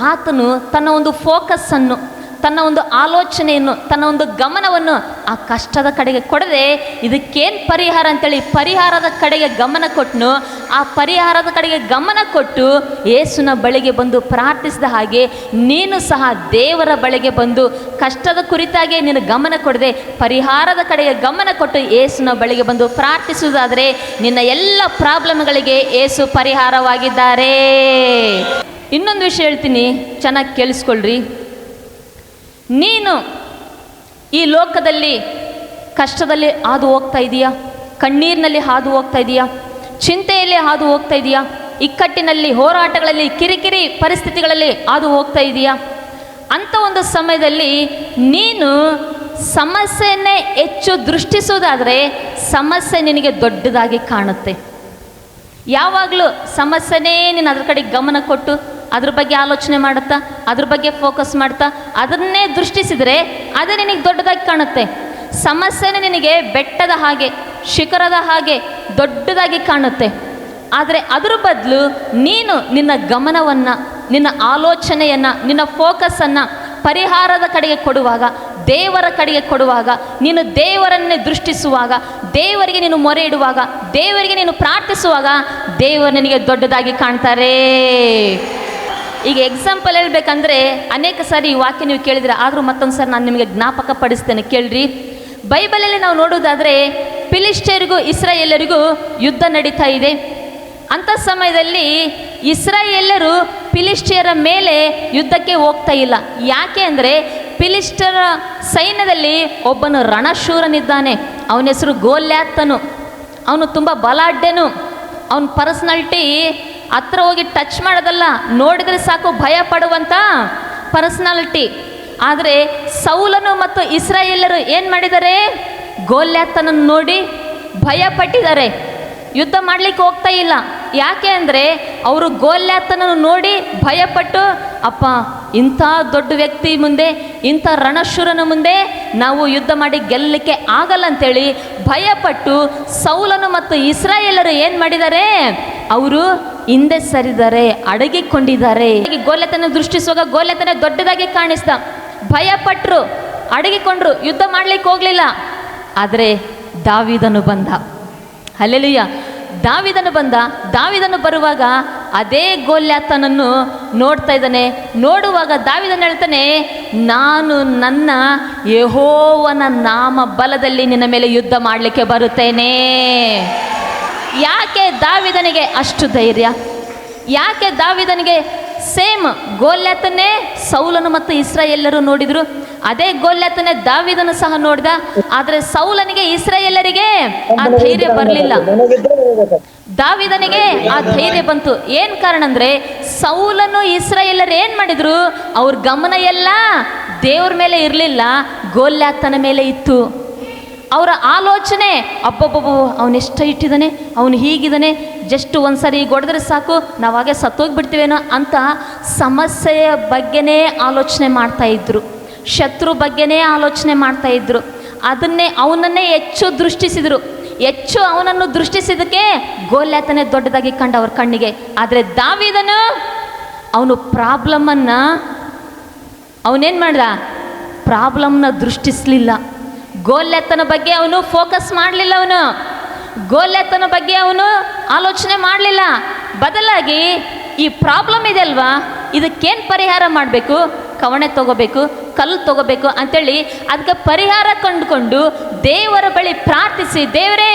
ಆತನು ತನ್ನ ಒಂದು ಫೋಕಸ್ಸನ್ನು, ತನ್ನ ಒಂದು ಆಲೋಚನೆಯನ್ನು, ತನ್ನ ಒಂದು ಗಮನವನ್ನು ಆ ಕಷ್ಟದ ಕಡೆಗೆ ಕೊಡದೆ ಇದಕ್ಕೇನು ಪರಿಹಾರ ಅಂತೇಳಿ ಪರಿಹಾರದ ಕಡೆಗೆ ಗಮನ ಕೊಟ್ಟನು. ಆ ಪರಿಹಾರದ ಕಡೆಗೆ ಗಮನ ಕೊಟ್ಟು ಯೇಸುನ ಬಳಿಗೆ ಬಂದು ಪ್ರಾರ್ಥಿಸಿದ ಹಾಗೆ ನೀನು ಸಹ ದೇವರ ಬಳಿಗೆ ಬಂದು ಕಷ್ಟದ ಕುರಿತಾಗಿ ನೀನು ಗಮನ ಕೊಡದೆ ಪರಿಹಾರದ ಕಡೆಗೆ ಗಮನ ಕೊಟ್ಟು ಯೇಸುನ ಬಳಿಗೆ ಬಂದು ಪ್ರಾರ್ಥಿಸುವುದಾದರೆ ನಿನ್ನ ಎಲ್ಲ ಪ್ರಾಬ್ಲಮ್ಗಳಿಗೆ ಯೇಸು ಪರಿಹಾರವಾಗಿದ್ದಾರೆ. ಇನ್ನೊಂದು ವಿಷಯ ಹೇಳ್ತೀನಿ, ಚೆನ್ನಾಗಿ ಕೇಳಿಸ್ಕೊಳ್ರಿ. ನೀನು ಈ ಲೋಕದಲ್ಲಿ ಕಷ್ಟದಲ್ಲಿ ಹಾದು ಹೋಗ್ತಾ ಇದೆಯಾ? ಕಣ್ಣೀರಿನಲ್ಲಿ ಹಾದು ಹೋಗ್ತಾ ಇದೆಯಾ? ಚಿಂತೆಯಲ್ಲಿ ಹಾದು ಹೋಗ್ತಾ ಇದೆಯಾ? ಇಕ್ಕಟ್ಟಿನಲ್ಲಿ, ಹೋರಾಟಗಳಲ್ಲಿ, ಕಿರಿಕಿರಿ ಪರಿಸ್ಥಿತಿಗಳಲ್ಲಿ ಹಾದು ಹೋಗ್ತಾ ಇದೆಯಾ? ಅಂಥ ಒಂದು ಸಮಯದಲ್ಲಿ ನೀನು ಸಮಸ್ಯೆಯನ್ನೇ ಹೆಚ್ಚು ದೃಷ್ಟಿಸುವುದಾದರೆ ಸಮಸ್ಯೆ ನಿನಗೆ ದೊಡ್ಡದಾಗಿ ಕಾಣುತ್ತೆ. ಯಾವಾಗಲೂ ಸಮಸ್ಯೆನೇ ನೀನು ಅದ್ರ ಕಡೆಗೆ ಗಮನ ಕೊಟ್ಟು ಅದ್ರ ಬಗ್ಗೆ ಆಲೋಚನೆ ಮಾಡುತ್ತಾ, ಅದ್ರ ಬಗ್ಗೆ ಫೋಕಸ್ ಮಾಡ್ತಾ ಅದನ್ನೇ ದೃಷ್ಟಿಸಿದರೆ ಅದೇ ನಿನಗೆ ದೊಡ್ಡದಾಗಿ ಕಾಣುತ್ತೆ. ಸಮಸ್ಯೆನೇ ನಿನಗೆ ಬೆಟ್ಟದ ಹಾಗೆ, ಶಿಖರದ ಹಾಗೆ ದೊಡ್ಡದಾಗಿ ಕಾಣುತ್ತೆ. ಆದರೆ ಅದ್ರ ಬದಲು ನೀನು ನಿನ್ನ ಗಮನವನ್ನು, ನಿನ್ನ ಆಲೋಚನೆಯನ್ನು, ನಿನ್ನ ಫೋಕಸ್ಸನ್ನು ಪರಿಹಾರದ ಕಡೆಗೆ ಕೊಡುವಾಗ, ದೇವರ ಕಡೆಗೆ ಕೊಡುವಾಗ, ನೀನು ದೇವರನ್ನೇ ದೃಷ್ಟಿಸುವಾಗ, ದೇವರಿಗೆ ನೀನು ಮೊರೆ ಇಡುವಾಗ, ದೇವರಿಗೆ ನೀನು ಪ್ರಾರ್ಥಿಸುವಾಗ ದೇವರು ನಿನಗೆ ದೊಡ್ಡದಾಗಿ ಕಾಣ್ತಾರೆ. ಈಗ ಎಕ್ಸಾಂಪಲ್ ಹೇಳ್ಬೇಕಂದ್ರೆ, ಅನೇಕ ಸಾರಿ ಈ ವಾಕ್ಯ ನೀವು ಕೇಳಿದರೆ, ಆದರೂ ಮತ್ತೊಂದು ಸಾರಿ ನಾನು ನಿಮಗೆ ಜ್ಞಾಪಕ ಪಡಿಸ್ತೇನೆ, ಕೇಳ್ರಿ. ಬೈಬಲಲ್ಲಿ ನಾವು ನೋಡುವುದಾದರೆ ಫಿಲಿಷ್ಟಿಯರಿಗೂ ಇಸ್ರಾಯೇಲರಿಗೂ ಯುದ್ಧ ನಡೀತಾ ಇದೆ. ಅಂಥ ಸಮಯದಲ್ಲಿ ಇಸ್ರಾಯೇಲರು ಫಿಲಿಷ್ಟಿಯರ ಮೇಲೆ ಯುದ್ಧಕ್ಕೆ ಹೋಗ್ತಾ ಇಲ್ಲ. ಯಾಕೆ ಅಂದರೆ, ಫಿಲಿಷ್ಟಿಯರ ಸೈನ್ಯದಲ್ಲಿ ಒಬ್ಬನು ರಣಶೂರನಿದ್ದಾನೆ. ಅವನ ಹೆಸರು ಗೋಲ್ಯಾತನು. ಅವನು ತುಂಬ ಬಲಾಢ್ಯನು. ಅವನ ಪರ್ಸನಾಲಿಟಿ ಹತ್ರ ಹೋಗಿ ಟಚ್ ಮಾಡೋದಲ್ಲ, ನೋಡಿದರೆ ಸಾಕು ಭಯ ಪಡುವಂಥ ಪರ್ಸನಾಲಿಟಿ. ಆದರೆ ಸೌಲನು ಮತ್ತು ಇಸ್ರಾಯೇಲರು ಏನು ಮಾಡಿದ್ದಾರೆ? ಗೋಲ್ಯಾತನನ್ನು ನೋಡಿ ಭಯಪಟ್ಟಿದ್ದಾರೆ, ಯುದ್ಧ ಮಾಡಲಿಕ್ಕೆ ಹೋಗ್ತಾ ಇಲ್ಲ. ಯಾಕೆ ಅಂದರೆ ಅವರು ಗೋಲ್ಯಾತನನ್ನು ನೋಡಿ ಭಯಪಟ್ಟು, ಅಪ್ಪ ಇಂಥ ದೊಡ್ಡ ವ್ಯಕ್ತಿ ಮುಂದೆ, ಇಂಥ ರಣಶೂರನ ಮುಂದೆ ನಾವು ಯುದ್ಧ ಮಾಡಿ ಗೆಲ್ಲಲಿಕ್ಕೆ ಆಗಲ್ಲ ಅಂತೇಳಿ ಭಯಪಟ್ಟು ಸೌಲನು ಮತ್ತು ಇಸ್ರಾಯೇಲರು ಏನು ಮಾಡಿದ್ದಾರೆ? ಅವರು ಹಿಂದೆ ಸರಿದ್ದಾರೆ, ಅಡಗಿಕೊಂಡಿದ್ದಾರೆ. ಗೋಲ್ಯಾತನ ದೃಷ್ಟಿಸುವಾಗ ಗೋಲ್ಯಾತನ ದೊಡ್ಡದಾಗಿ ಕಾಣಿಸ್ತ, ಭಯಪಟ್ಟರು, ಅಡಗಿಕೊಂಡ್ರು, ಯುದ್ಧ ಮಾಡಲಿಕ್ಕೆ ಹೋಗಲಿಲ್ಲ. ಆದರೆ ದಾವೀದನು ಬಂದ. ಹಲ್ಲೆಲೂಯ. ದಾವೀದನು ಬರುವಾಗ ಅದೇ ಗೋಲ್ಯಾತನನ್ನು ನೋಡ್ತಾ ಇದ್ದಾನೆ. ನೋಡುವಾಗ ದಾವೀದನು ಹೇಳ್ತಾನೆ, ನಾನು ನನ್ನ ಯೆಹೋವನ ನಾಮ ಬಲದಲ್ಲಿ ನಿನ್ನ ಮೇಲೆ ಯುದ್ಧ ಮಾಡಲಿಕ್ಕೆ ಬರುತ್ತೇನೆ. ಯಾಕೆ ದಾವೀದನಿಗೆ ಅಷ್ಟು ಧೈರ್ಯ? ಯಾಕೆ ದಾವೀದನಿಗೆ ಸೇಮ್ ಗೋಲ್ಯಾತನ್ನೇ ಸೌಲನು ಮತ್ತು ಇಸ್ರಾಯೇಲರು ನೋಡಿದ್ರು, ಅದೇ ಗೋಲ್ಯಾತನೇ ದಾವೀದನು ಸಹ ನೋಡಿದ. ಆದರೆ ಸೌಲನಿಗೆ, ಇಸ್ರಾಯೇಲರಿಗೆ ಆ ಧೈರ್ಯ ಬರಲಿಲ್ಲ. ದಾವೀದನಿಗೆ ಆ ಧೈರ್ಯ ಬಂತು. ಏನು ಕಾರಣ ಅಂದರೆ, ಸೌಲನು ಇಸ್ರಾಯೇಲರು ಏನು ಮಾಡಿದ್ರು? ಅವ್ರ ಗಮನ ಎಲ್ಲ ದೇವ್ರ ಮೇಲೆ ಇರಲಿಲ್ಲ, ಗೋಲ್ಯಾತನ ಮೇಲೆ ಇತ್ತು. ಅವರ ಆಲೋಚನೆ, ಅಬ್ಬಬ್ಬಬ್ಬು ಅವನೆಷ್ಟು ಇಟ್ಟಿದ್ದಾನೆ, ಅವನು ಹೀಗಿದ್ದಾನೆ, ಜಸ್ಟ್ ಒಂದು ಸರಿ ಹೊಡೆದ್ರೆ ಸಾಕು ನಾವು ಹಾಗೆ ಸತ್ತೋಗಿಬಿಡ್ತೀವೇನೋ ಅಂತ ಸಮಸ್ಯೆಯ ಬಗ್ಗೆನೇ ಆಲೋಚನೆ ಮಾಡ್ತಾಯಿದ್ರು, ಶತ್ರು ಬಗ್ಗೆನೇ ಆಲೋಚನೆ ಮಾಡ್ತಾಯಿದ್ರು. ಅವನನ್ನೇ ಹೆಚ್ಚು ದೃಷ್ಟಿಸಿದರು. ಹೆಚ್ಚು ಅವನನ್ನು ದೃಷ್ಟಿಸಿದಕ್ಕೆ ಗೋಲ್ಯಾತನೇ ದೊಡ್ಡದಾಗಿ ಕಂಡ ಅವ್ರ ಕಣ್ಣಿಗೆ. ಆದರೆ ದಾವೀದನು ಅವನು ಪ್ರಾಬ್ಲಮನ್ನು ಅವನೇನು ಮಾಡ್ದ, ಪ್ರಾಬ್ಲಮ್ನ ದೃಷ್ಟಿಸಲಿಲ್ಲ. ಗೋಲ್ಯಾತನ ಬಗ್ಗೆ ಅವನು ಫೋಕಸ್ ಮಾಡಲಿಲ್ಲ, ಅವನು ಗೋಲ್ಯಾತನ ಬಗ್ಗೆ ಅವನು ಆಲೋಚನೆ ಮಾಡಲಿಲ್ಲ. ಬದಲಾಗಿ ಈ ಪ್ರಾಬ್ಲಮ್ ಇದೆ ಅಲ್ವಾ, ಇದಕ್ಕೇನು ಪರಿಹಾರ ಮಾಡಬೇಕು, ಕವಣೆ ತಗೋಬೇಕು, ಕಲ್ಲು ತಗೋಬೇಕು ಅಂಥೇಳಿ ಅದಕ್ಕೆ ಪರಿಹಾರ ಕಂಡುಕೊಂಡು ದೇವರ ಬಳಿ ಪ್ರಾರ್ಥಿಸಿ, ದೇವರೇ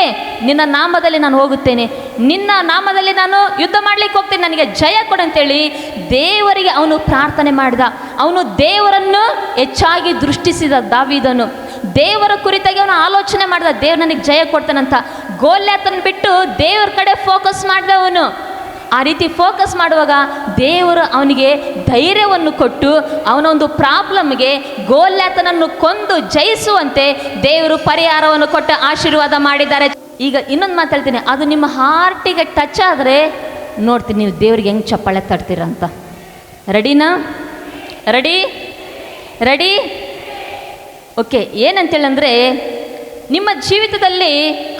ನಿನ್ನ ನಾಮದಲ್ಲಿ ನಾನು ಹೋಗುತ್ತೇನೆ, ನಿನ್ನ ನಾಮದಲ್ಲಿ ನಾನು ಯುದ್ಧ ಮಾಡಲಿಕ್ಕೆ ಹೋಗ್ತೇನೆ, ನನಗೆ ಜಯ ಕೊಡು ಅಂತೇಳಿ ದೇವರಿಗೆ ಅವನು ಪ್ರಾರ್ಥನೆ ಮಾಡಿದ. ಅವನು ದೇವರನ್ನು ಹೆಚ್ಚಾಗಿ ದೃಷ್ಟಿಸಿದ ದಾವೀದನು. ದೇವರ ಕುರಿತಾಗಿ ಅವನು ಆಲೋಚನೆ ಮಾಡಿದ, ದೇವ್ರು ನನಗೆ ಜಯ ಕೊಡ್ತಾನಂತ. ಗೋಲ್ಯಾತನ ಬಿಟ್ಟು ದೇವರ ಕಡೆ ಫೋಕಸ್ ಮಾಡಿದ ಅವನು. ಆ ರೀತಿ ಫೋಕಸ್ ಮಾಡುವಾಗ ದೇವರು ಅವನಿಗೆ ಧೈರ್ಯವನ್ನು ಕೊಟ್ಟು ಅವನ ಒಂದು ಪ್ರಾಬ್ಲಮ್ಗೆ ಗೋಲ್ಯಾತನನ್ನು ಕೊಂದು ಜಯಿಸುವಂತೆ ದೇವರು ಪರಿಹಾರವನ್ನು ಕೊಟ್ಟು ಆಶೀರ್ವಾದ ಮಾಡಿದ್ದಾರೆ. ಈಗ ಇನ್ನೊಂದು ಮಾತಾಡ್ತೀನಿ, ಅದು ನಿಮ್ಮ ಹಾರ್ಟಿಗೆ ಟಚ್ ಆದರೆ ನೋಡ್ತೀನಿ ನೀವು ದೇವ್ರಿಗೆ ಹೆಂಗೆ ಚಪ್ಪಾಳೆ ತಡ್ತೀರಂತ. ರೆಡಿನಾ? Ready ready okay. ಏನಂತೇಳಂದರೆ, ನಿಮ್ಮ ಜೀವಿತದಲ್ಲಿ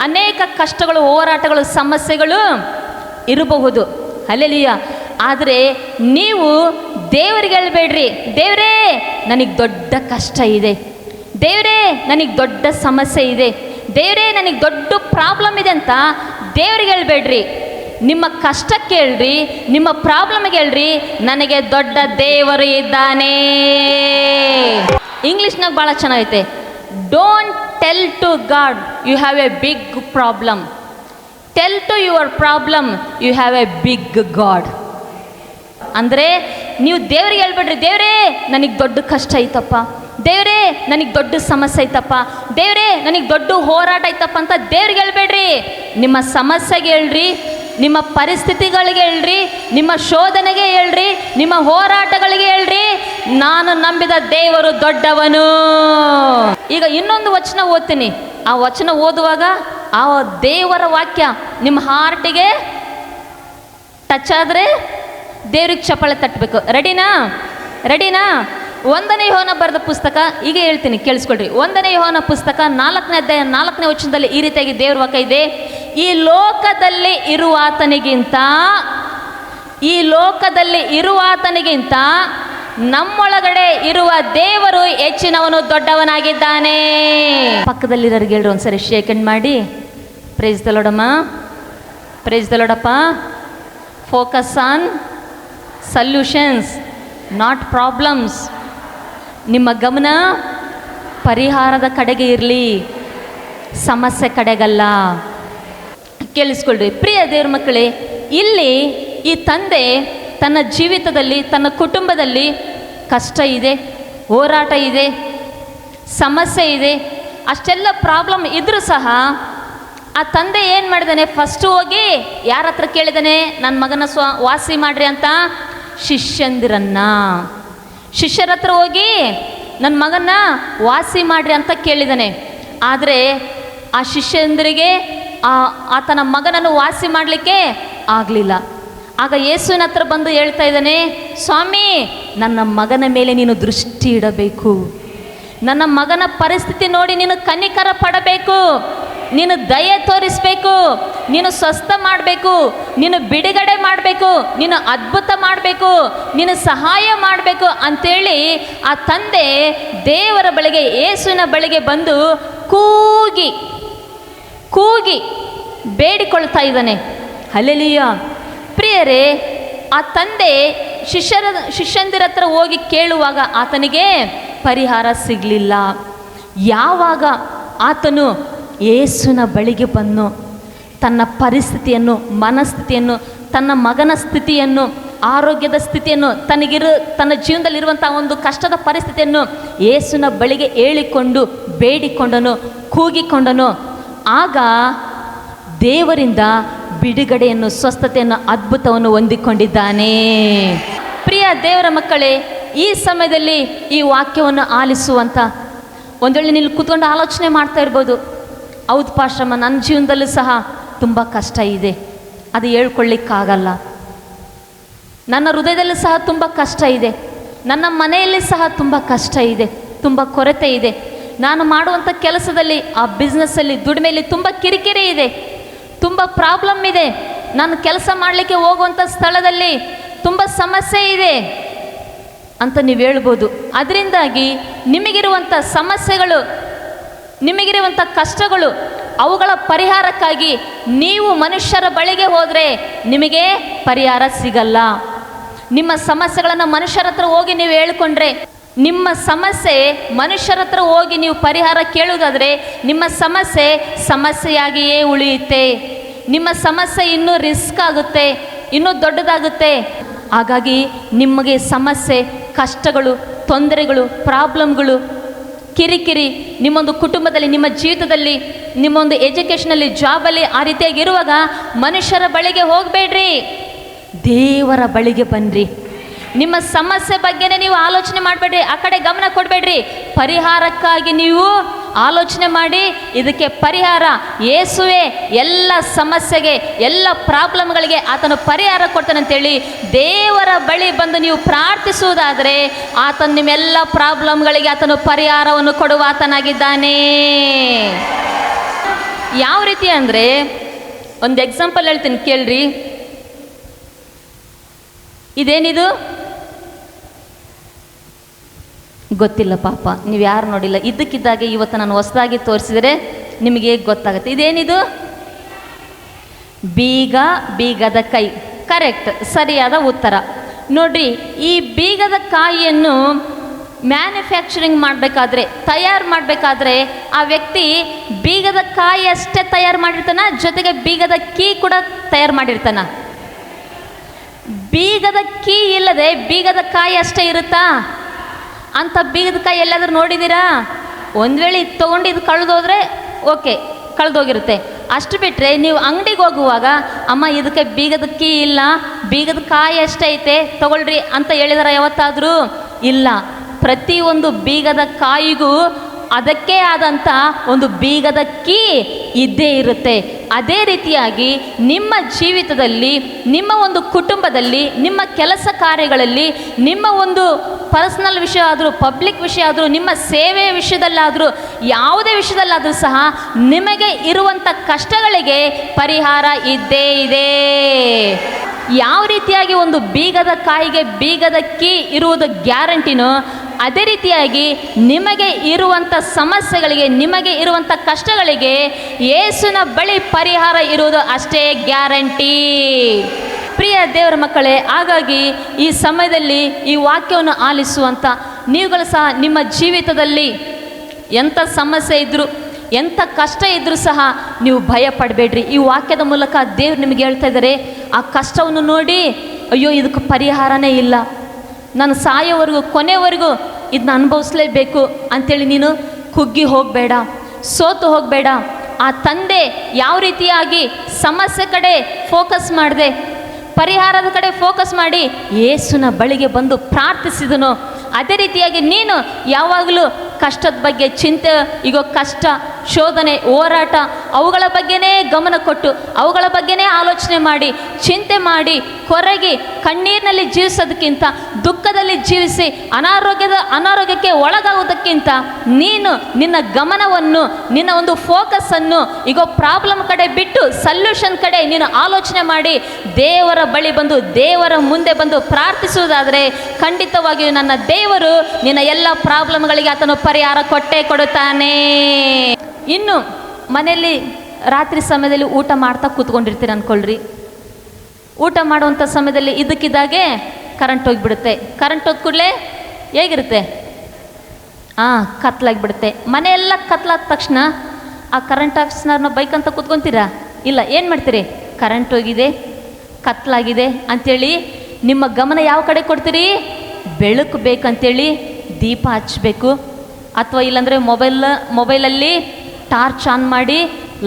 ಅನೇಕ ಕಷ್ಟಗಳು, ಹೋರಾಟಗಳು, ಸಮಸ್ಯೆಗಳು ಇರಬಹುದು. ಹಲ್ಲೆಲೂಯಾ. ಆದರೆ ನೀವು ದೇವರಿಗೆ ಹೇಳ್ಬೇಡ್ರಿ, ದೇವರೇ ನನಗೆ ದೊಡ್ಡ ಕಷ್ಟ ಇದೆ, ದೇವರೇ ನನಗೆ ದೊಡ್ಡ ಸಮಸ್ಯೆ ಇದೆ, ದೇವರೇ ನನಗೆ ದೊಡ್ಡ ಪ್ರಾಬ್ಲಮ್ ಇದೆ ಅಂತ ದೇವರಿಗೆ ಹೇಳ್ಬೇಡ್ರಿ. ನಿಮ್ಮ ಕಷ್ಟಕ್ಕೆ ಹೇಳ್ರಿ, ನಿಮ್ಮ ಪ್ರಾಬ್ಲಮ್ಗೆ ಹೇಳ್ರಿ, ನನಗೆ ದೊಡ್ಡ ದೇವರು ಇದ್ದಾನೆ. ಇಂಗ್ಲೀಷ್ನಾಗ ಭಾಳ ಚೆನ್ನಾಗೈತೆ, don't tell to god you have a big problem, tell to your problem you have a big god. ಅಂದರೆ ನೀವು ದೇವರಿಗೆ ಹೇಳ್ಬೇಡ್ರಿ, ದೇವರೇ ನನಗೆ ದೊಡ್ಡ ಕಷ್ಟ ಐತಪ್ಪ, ದೇವರೇ ನನಗೆ ದೊಡ್ಡ ಸಮಸ್ಯೆ ಐತಪ್ಪ, ದೇವರೇ ನನಗೆ ದೊಡ್ಡ ಹೋರಾಟ ಐತಪ್ಪ ಅಂತ ದೇವ್ರಿಗೆ ಹೇಳ್ಬೇಡ್ರಿ. ನಿಮ್ಮ ಸಮಸ್ಯೆಗೆ ಹೇಳ್ರಿ, ನಿಮ್ಮ ಪರಿಸ್ಥಿತಿಗಳಿಗೆ ಹೇಳ್ರಿ, ನಿಮ್ಮ ಶೋಧನೆಗೆ ಹೇಳ್ರಿ, ನಿಮ್ಮ ಹೋರಾಟಗಳಿಗೆ ಹೇಳ್ರಿ, ನಾನು ನಂಬಿದ ದೇವರು ದೊಡ್ಡವನು. ಈಗ ಇನ್ನೊಂದು ವಚನ ಓದ್ತೀನಿ. ಆ ವಚನ ಓದುವಾಗ ಆ ದೇವರ ವಾಕ್ಯ ನಿಮ್ಮ ಹಾರ್ಟಿಗೆ ಟಚ್ ಆದರೆ ದೇವ್ರಿಗೆ ಚಪ್ಪಾಳೆ ತಟ್ಟಬೇಕು. ರೆಡಿನಾ? ರೆಡಿನಾ? 1ನೇ ಯೋಹನ ಬರೆದ ಪುಸ್ತಕ, ಈಗ ಹೇಳ್ತೀನಿ ಕೇಳಿಸ್ಕೊಳ್ರಿ. 1ನೇ ಯೋಹನ ಪುಸ್ತಕ 4ನೇ ಅಧ್ಯಾಯ 4ನೇ ವಚನದಲ್ಲಿ ಈ ರೀತಿಯಾಗಿ ದೇವ್ರ ವಾಕ್ಯ ಇದೆ, ಈ ಲೋಕದಲ್ಲಿ ಇರುವಾತನಿಗಿಂತ ನಮ್ಮೊಳಗಡೆ ಇರುವ ದೇವರು ಹೆಚ್ಚಿನವನು, ದೊಡ್ಡವನಾಗಿದ್ದಾನೆ. ಪಕ್ಕದಲ್ಲಿರೋರಿಗೆ ಹೇಳ್ರಿ ಒಂದ್ಸರಿ ಶೇಕ್ ಹ್ಯಾಂಡ್ ಮಾಡಿ, ಪ್ರೈಸ್ ದ ಲಾರ್ಡ್ ಅಮ್ಮ, ಪ್ರೈಸ್ ದ ಲಾರ್ಡ್ ಅಪ್ಪ. Focus on solutions not problems. ನಿಮ್ಮ ಗಮನ ಪರಿಹಾರದ ಕಡೆಗೆ ಇರಲಿ, ಸಮಸ್ಯೆ ಕಡೆಗಲ್ಲ. ಕೇಳಿಸ್ಕೊಳ್ರಿ ಪ್ರಿಯ ದೇವ್ರ ಮಕ್ಕಳೇ, ಇಲ್ಲಿ ಈ ತಂದೆ ತನ್ನ ಜೀವಿತದಲ್ಲಿ, ತನ್ನ ಕುಟುಂಬದಲ್ಲಿ ಕಷ್ಟ ಇದೆ, ಹೋರಾಟ ಇದೆ, ಸಮಸ್ಯೆ ಇದೆ, ಅಷ್ಟೆಲ್ಲ ಪ್ರಾಬ್ಲಮ್ ಇದ್ರೂ ಸಹ ಆ ತಂದೆ ಏನು ಮಾಡಿದಾನೆ, ಫಸ್ಟು ಹೋಗಿ ಯಾರ ಹತ್ರ ಕೇಳಿದಾನೆ, ನನ್ನ ಮಗನ ವಾಸಿ ಮಾಡ್ರಿ ಅಂತ ಶಿಷ್ಯರ ಹತ್ರ ಹೋಗಿ ನನ್ನ ಮಗನ ವಾಸಿ ಮಾಡ್ರಿ ಅಂತ ಕೇಳಿದಾನೆ. ಆದರೆ ಆ ಶಿಷ್ಯಂದರಿಗೆ ಆತನ ಮಗನನ್ನು ವಾಸಿ ಮಾಡಲಿಕ್ಕೆ ಆಗಲಿಲ್ಲ. ಆಗ ಯೇಸುವಿನ ಹತ್ರ ಬಂದು ಹೇಳ್ತಾ ಇದ್ದಾನೆ, ಸ್ವಾಮಿ ನನ್ನ ಮಗನ ಮೇಲೆ ನೀನು ದೃಷ್ಟಿ ಇಡಬೇಕು, ನನ್ನ ಮಗನ ಪರಿಸ್ಥಿತಿ ನೋಡಿ ನೀನು ಕನಿಕರ ಪಡಬೇಕು, ನೀನು ದಯೆ ತೋರಿಸಬೇಕು, ನೀನು ಸ್ವಸ್ಥ ಮಾಡಬೇಕು, ನೀನು ಬಿಡುಗಡೆ ಮಾಡಬೇಕು, ನೀನು ಅದ್ಭುತ ಮಾಡಬೇಕು, ನೀನು ಸಹಾಯ ಮಾಡಬೇಕು ಅಂತೇಳಿ ಆ ತಂದೆ ದೇವರ ಬಳಿಗೆ, ಯೇಸುವಿನ ಬಳಿಗೆ ಬಂದು ಕೂಗಿ ಕೂಗಿ ಬೇಡಿಕೊಳ್ತಾ ಇದ್ದಾನೆ. ಹಲ್ಲೆಲೂಯಾ. ಪ್ರಿಯರೇ, ಆ ತಂದೆ ಶಿಷ್ಯಂದಿರ ಹತ್ರ ಹೋಗಿ ಕೇಳುವಾಗ ಆತನಿಗೆ ಪರಿಹಾರ ಸಿಗಲಿಲ್ಲ. ಯಾವಾಗ ಆತನು ಯೇಸುವಿನ ಬಳಿಗೆ ಬಂದು ತನ್ನ ಪರಿಸ್ಥಿತಿಯನ್ನು, ಮನಸ್ಥಿತಿಯನ್ನು, ತನ್ನ ಮಗನ ಸ್ಥಿತಿಯನ್ನು, ಆರೋಗ್ಯದ ಸ್ಥಿತಿಯನ್ನು, ತನ್ನ ಜೀವನದಲ್ಲಿರುವಂಥ ಒಂದು ಕಷ್ಟದ ಪರಿಸ್ಥಿತಿಯನ್ನು ಯೇಸುವಿನ ಬಳಿಗೆ ಹೇಳಿಕೊಂಡು ಬೇಡಿಕೊಂಡನು, ಕೂಗಿಕೊಂಡನು. ಆಗ ದೇವರಿಂದ ಬಿಡುಗಡೆಯನ್ನು, ಸ್ವಸ್ಥತೆಯನ್ನು, ಅದ್ಭುತವನ್ನು ಹೊಂದಿಕೊಂಡಿದ್ದಾನೆ. ಪ್ರಿಯ ದೇವರ ಮಕ್ಕಳೇ, ಈ ಸಮಯದಲ್ಲಿ ಈ ವಾಕ್ಯವನ್ನು ಆಲಿಸುವಂಥ ಒಂದು ವೇಳೆ ನೀವು ಕೂತ್ಕೊಂಡು ಆಲೋಚನೆ ಮಾಡ್ತಾ ಇರ್ಬೋದು, ಹೌದು ಪಾಶ್ರಮ, ನನ್ನ ಜೀವನದಲ್ಲೂ ಸಹ ತುಂಬ ಕಷ್ಟ ಇದೆ, ಅದು ಹೇಳ್ಕೊಳ್ಳಿಕ್ಕಾಗಲ್ಲ, ನನ್ನ ಹೃದಯದಲ್ಲೂ ಸಹ ತುಂಬ ಕಷ್ಟ ಇದೆ, ನನ್ನ ಮನೆಯಲ್ಲಿ ಸಹ ತುಂಬ ಕಷ್ಟ ಇದೆ, ತುಂಬ ಕೊರತೆ ಇದೆ, ನಾನು ಮಾಡುವಂಥ ಕೆಲಸದಲ್ಲಿ, ಆ ಬಿಸ್ನೆಸ್ಸಲ್ಲಿ, ದುಡಿಮೆಯಲ್ಲಿ ತುಂಬ ಕಿರಿಕಿರಿ ಇದೆ, ತುಂಬ ಪ್ರಾಬ್ಲಮ್ ಇದೆ, ನಾನು ಕೆಲಸ ಮಾಡಲಿಕ್ಕೆ ಹೋಗುವಂಥ ಸ್ಥಳದಲ್ಲಿ ತುಂಬ ಸಮಸ್ಯೆ ಇದೆ ಅಂತ ನೀವು ಹೇಳ್ಬೋದು. ಅದರಿಂದಾಗಿ ನಿಮಗಿರುವಂಥ ಸಮಸ್ಯೆಗಳು, ನಿಮಗಿರುವಂಥ ಕಷ್ಟಗಳು, ಅವುಗಳ ಪರಿಹಾರಕ್ಕಾಗಿ ನೀವು ಮನುಷ್ಯರ ಬಳಿಗೆ ಹೋದರೆ ನಿಮಗೆ ಪರಿಹಾರ ಸಿಗಲ್ಲ. ನಿಮ್ಮ ಸಮಸ್ಯೆಗಳನ್ನು ಮನುಷ್ಯರ ಹತ್ರ ಹೋಗಿ ನೀವು ಹೇಳ್ಕೊಂಡ್ರೆ, ನಿಮ್ಮ ಸಮಸ್ಯೆ ಮನುಷ್ಯರ ಹತ್ರ ಹೋಗಿ ನೀವು ಪರಿಹಾರ ಕೇಳುವುದಾದರೆ ನಿಮ್ಮ ಸಮಸ್ಯೆ ಸಮಸ್ಯೆಯಾಗಿಯೇ ಉಳಿಯುತ್ತೆ. ನಿಮ್ಮ ಸಮಸ್ಯೆ ಇನ್ನೂ ರಿಸ್ಕ್ ಆಗುತ್ತೆ, ಇನ್ನೂ ದೊಡ್ಡದಾಗುತ್ತೆ. ಹಾಗಾಗಿ ನಿಮಗೆ ಸಮಸ್ಯೆ, ಕಷ್ಟಗಳು, ತೊಂದರೆಗಳು, ಪ್ರಾಬ್ಲಮ್ಗಳು, ಕಿರಿಕಿರಿ ನಿಮ್ಮೊಂದು ಕುಟುಂಬದಲ್ಲಿ, ನಿಮ್ಮ ಜೀವಿತದಲ್ಲಿ, ನಿಮ್ಮೊಂದು ಎಜುಕೇಷನಲ್ಲಿ, ಜಾಬಲ್ಲಿ ಆ ರೀತಿಯಾಗಿರುವಾಗ ಮನುಷ್ಯರ ಬಳಿಗೆ ಹೋಗಬೇಡ್ರಿ, ದೇವರ ಬಳಿಗೆ ಬನ್ನಿರಿ. ನಿಮ್ಮ ಸಮಸ್ಯೆ ಬಗ್ಗೆನೇ ನೀವು ಆಲೋಚನೆ ಮಾಡಬೇಡ್ರಿ, ಆ ಕಡೆ ಗಮನ ಕೊಡಬೇಡ್ರಿ. ಪರಿಹಾರಕ್ಕಾಗಿ ನೀವು ಆಲೋಚನೆ ಮಾಡಿ, ಇದಕ್ಕೆ ಪರಿಹಾರ ಯೇಸುವೆ, ಎಲ್ಲ ಸಮಸ್ಯೆಗೆ, ಎಲ್ಲ ಪ್ರಾಬ್ಲಮ್ಗಳಿಗೆ ಆತನು ಪರಿಹಾರ ಕೊಡ್ತಾನಂತೇಳಿ ದೇವರ ಬಳಿ ಬಂದು ನೀವು ಪ್ರಾರ್ಥಿಸುವುದಾದರೆ ಆತನು ನಿಮ್ಮೆಲ್ಲ ಪ್ರಾಬ್ಲಮ್ಗಳಿಗೆ ಆತನು ಪರಿಹಾರವನ್ನು ಕೊಡುವ ಆತನಾಗಿದ್ದಾನೆ. ಯಾವ ರೀತಿ ಅಂದರೆ, ಒಂದು ಎಕ್ಸಾಂಪಲ್ ಹೇಳ್ತೀನಿ ಕೇಳ್ರಿ. ಇದೇನಿದು ಗೊತ್ತಿಲ್ಲ ಪಾಪ, ನೀವು ಯಾರು ನೋಡಿಲ್ಲ. ಇದ್ದಕ್ಕಿದ್ದಾಗೆ ಇವತ್ತು ನಾನು ಹೊಸದಾಗಿ ತೋರಿಸಿದರೆ ನಿಮಗೆ ಗೊತ್ತಾಗುತ್ತೆ. ಇದೇನಿದು? ಬೀಗ, ಬೀಗದ ಕೈ. ಕರೆಕ್ಟ್, ಸರಿಯಾದ ಉತ್ತರ. ನೋಡ್ರಿ, ಈ ಬೀಗದ ಕಾಯಿಯನ್ನು ಮ್ಯಾನುಫ್ಯಾಕ್ಚರಿಂಗ್ ಮಾಡಬೇಕಾದ್ರೆ, ತಯಾರು ಮಾಡಬೇಕಾದ್ರೆ ಆ ವ್ಯಕ್ತಿ ಬೀಗದ ಕಾಯಿ ಅಷ್ಟೇ ತಯಾರು ಮಾಡಿರ್ತಾನ, ಜೊತೆಗೆ ಬೀಗದ ಕೀ ಕೂಡ ತಯಾರು ಮಾಡಿರ್ತಾನ. ಬೀಗದ ಕೀ ಇಲ್ಲದೆ ಬೀಗದ ಕಾಯಿ ಅಷ್ಟೇ ಇರುತ್ತಾ? ಅಂಥ ಬೀಗದ ಕಾಯಿ ಎಲ್ಲಾದರೂ ನೋಡಿದ್ದೀರಾ? ಒಂದು ವೇಳೆ ಇದು ತೊಗೊಂಡು ಇದು ಕಳೆದೋದ್ರೆ ಓಕೆ, ಕಳೆದೋಗಿರುತ್ತೆ. ಅಷ್ಟು ಬಿಟ್ಟರೆ ನೀವು ಅಂಗಡಿಗೆ ಹೋಗುವಾಗ, ಅಮ್ಮ ಇದಕ್ಕೆ ಬೀಗದ ಕೀ ಇಲ್ಲ, ಬೀಗದ ಕಾಯಿ ಅಷ್ಟೇ ಐತೆ ತಗೊಳ್ರಿ ಅಂತ ಹೇಳಿದಾರ ಯಾವತ್ತಾದರೂ? ಇಲ್ಲ. ಪ್ರತಿಯೊಂದು ಬೀಗದ ಕಾಯಿಗೂ ಅದಕ್ಕೆ ಆದಂಥ ಒಂದು ಬೀಗದ ಕೀ ಇದ್ದೇ ಇರುತ್ತೆ. ಅದೇ ರೀತಿಯಾಗಿ ನಿಮ್ಮ ಜೀವಿತದಲ್ಲಿ, ನಿಮ್ಮ ಒಂದು ಕುಟುಂಬದಲ್ಲಿ, ನಿಮ್ಮ ಕೆಲಸ ಕಾರ್ಯಗಳಲ್ಲಿ, ನಿಮ್ಮ ಒಂದು ಪರ್ಸನಲ್ ವಿಷಯ ಆದರೂ, ಪಬ್ಲಿಕ್ ವಿಷಯ ಆದರೂ, ನಿಮ್ಮ ಸೇವೆಯ ವಿಷಯದಲ್ಲಾದರೂ, ಯಾವುದೇ ವಿಷಯದಲ್ಲಾದರೂ ಸಹ ನಿಮಗೆ ಇರುವಂಥ ಕಷ್ಟಗಳಿಗೆ ಪರಿಹಾರ ಇದ್ದೇ ಇದೆ. ಯಾವ ರೀತಿಯಾಗಿ ಒಂದು ಬೀಗದ ಕಾಯಿಗೆ ಬೀಗದ ಕೀ ಇರುವುದು ಗ್ಯಾರಂಟಿನೋ, ಅದೇ ರೀತಿಯಾಗಿ ನಿಮಗೆ ಇರುವಂಥ ಸಮಸ್ಯೆಗಳಿಗೆ, ನಿಮಗೆ ಇರುವಂಥ ಕಷ್ಟಗಳಿಗೆ ಯೇಸುವಿನ ಬಳಿ ಪರಿಹಾರ ಇರುವುದು ಅಷ್ಟೇ ಗ್ಯಾರಂಟಿ. ಪ್ರಿಯ ದೇವರ ಮಕ್ಕಳೇ, ಹಾಗಾಗಿ ಈ ಸಮಯದಲ್ಲಿ ಈ ವಾಕ್ಯವನ್ನು ಆಲಿಸುವಂಥ ನೀವುಗಳು ಸಹ ನಿಮ್ಮ ಜೀವಿತದಲ್ಲಿ ಎಂಥ ಸಮಸ್ಯೆ ಇದ್ದರೂ, ಎಂಥ ಕಷ್ಟ ಇದ್ದರೂ ಸಹ ನೀವು ಭಯ ಪಡಬೇಡ್ರಿ. ಈ ವಾಕ್ಯದ ಮೂಲಕ ದೇವ್ರು ನಿಮಗೆ ಹೇಳ್ತಾ ಇದ್ದಾರೆ, ಆ ಕಷ್ಟವನ್ನು ನೋಡಿ ಅಯ್ಯೋ ಇದಕ್ಕೆ ಪರಿಹಾರನೇ ಇಲ್ಲ, ನಾನು ಸಾಯೋವರೆಗೂ, ಕೊನೆವರೆಗೂ ಇದನ್ನ ಅನುಭವಿಸ್ಲೇಬೇಕು ಅಂಥೇಳಿ ನೀನು ಕುಗ್ಗಿ ಹೋಗಬೇಡ, ಸೋತು ಹೋಗಬೇಡ. ಆ ತಂದೆ ಯಾವ ರೀತಿಯಾಗಿ ಸಮಸ್ಯೆ ಕಡೆ ಫೋಕಸ್ ಮಾಡಿದೆ, ಪರಿಹಾರದ ಕಡೆ ಫೋಕಸ್ ಮಾಡಿ ಯೇಸುವಿನ ಬಳಿಗೆ ಬಂದು ಪ್ರಾರ್ಥಿಸಿದನು, ಅದೇ ರೀತಿಯಾಗಿ ನೀನು ಯಾವಾಗಲೂ ಕಷ್ಟದ ಬಗ್ಗೆ ಚಿಂತೆ, ಈಗ ಕಷ್ಟ, ಶೋಧನೆ, ಹೋರಾಟ ಅವುಗಳ ಬಗ್ಗೆನೇ ಗಮನ ಕೊಟ್ಟು, ಅವುಗಳ ಬಗ್ಗೆನೇ ಆಲೋಚನೆ ಮಾಡಿ, ಚಿಂತೆ ಮಾಡಿ, ಕೊರಗಿ ಕಣ್ಣೀರಿನಲ್ಲಿ ಜೀವಿಸೋದಕ್ಕಿಂತ, ದುಃಖದಲ್ಲಿ ಜೀವಿಸಿ ಅನಾರೋಗ್ಯಕ್ಕೆ ಒಳಗಾಗುವುದಕ್ಕಿಂತ ನೀನು ನಿನ್ನ ಗಮನವನ್ನು, ನಿನ್ನ ಒಂದು ಫೋಕಸ್ಸನ್ನು ಈಗ ಪ್ರಾಬ್ಲಮ್ ಕಡೆ ಬಿಟ್ಟು ಸಲ್ಯೂಷನ್ ಕಡೆ ನೀನು ಆಲೋಚನೆ ಮಾಡಿ ದೇವರ ಬಳಿ ಬಂದು, ದೇವರ ಮುಂದೆ ಬಂದು ಪ್ರಾರ್ಥಿಸುವುದಾದರೆ ಖಂಡಿತವಾಗಿಯೂ ನನ್ನ ದೇವರು ನಿನ್ನ ಎಲ್ಲ ಪ್ರಾಬ್ಲಮ್ಗಳಿಗೆ ಆತನು ಪರಿಹಾರ ಕೊಟ್ಟೇ ಕೊಡುತ್ತಾನೆ. ಇನ್ನು ಮನೆಯಲ್ಲಿ ರಾತ್ರಿ ಸಮಯದಲ್ಲಿ ಊಟ ಮಾಡ್ತಾ ಕೂತ್ಕೊಂಡಿರ್ತೀರಿ ಅಂದ್ಕೊಳ್ರಿ. ಊಟ ಮಾಡುವಂಥ ಸಮಯದಲ್ಲಿ ಇದಕ್ಕಿದ್ದಾಗೆ ಕರೆಂಟ್ ಹೋಗಿಬಿಡುತ್ತೆ. ಕರೆಂಟ್ ಹೋದ ಕೂಡಲೇ ಹೇಗಿರುತ್ತೆ? ಕತ್ಲಾಗಿಬಿಡುತ್ತೆ. ಮನೆಯೆಲ್ಲ ಕತ್ಲಾದ ತಕ್ಷಣ ಆ ಕರೆಂಟ್ ಆಫೀಸ್ನವ್ರನ್ನ ಬೈಕ್ ಅಂತ ಕೂತ್ಕೊತೀರಾ? ಇಲ್ಲ. ಏನು ಮಾಡ್ತೀರಿ? ಕರೆಂಟ್ ಹೋಗಿದೆ, ಕತ್ಲಾಗಿದೆ ಅಂಥೇಳಿ ನಿಮ್ಮ ಗಮನ ಯಾವ ಕಡೆ ಕೊಡ್ತೀರಿ? ಬೆಳಕು ಬೇಕಂತೇಳಿ ದೀಪ ಹಚ್ಚಬೇಕು, ಅಥವಾ ಇಲ್ಲಾಂದರೆ ಮೊಬೈಲಲ್ಲಿ ಟಾರ್ಚ್ ಆನ್ ಮಾಡಿ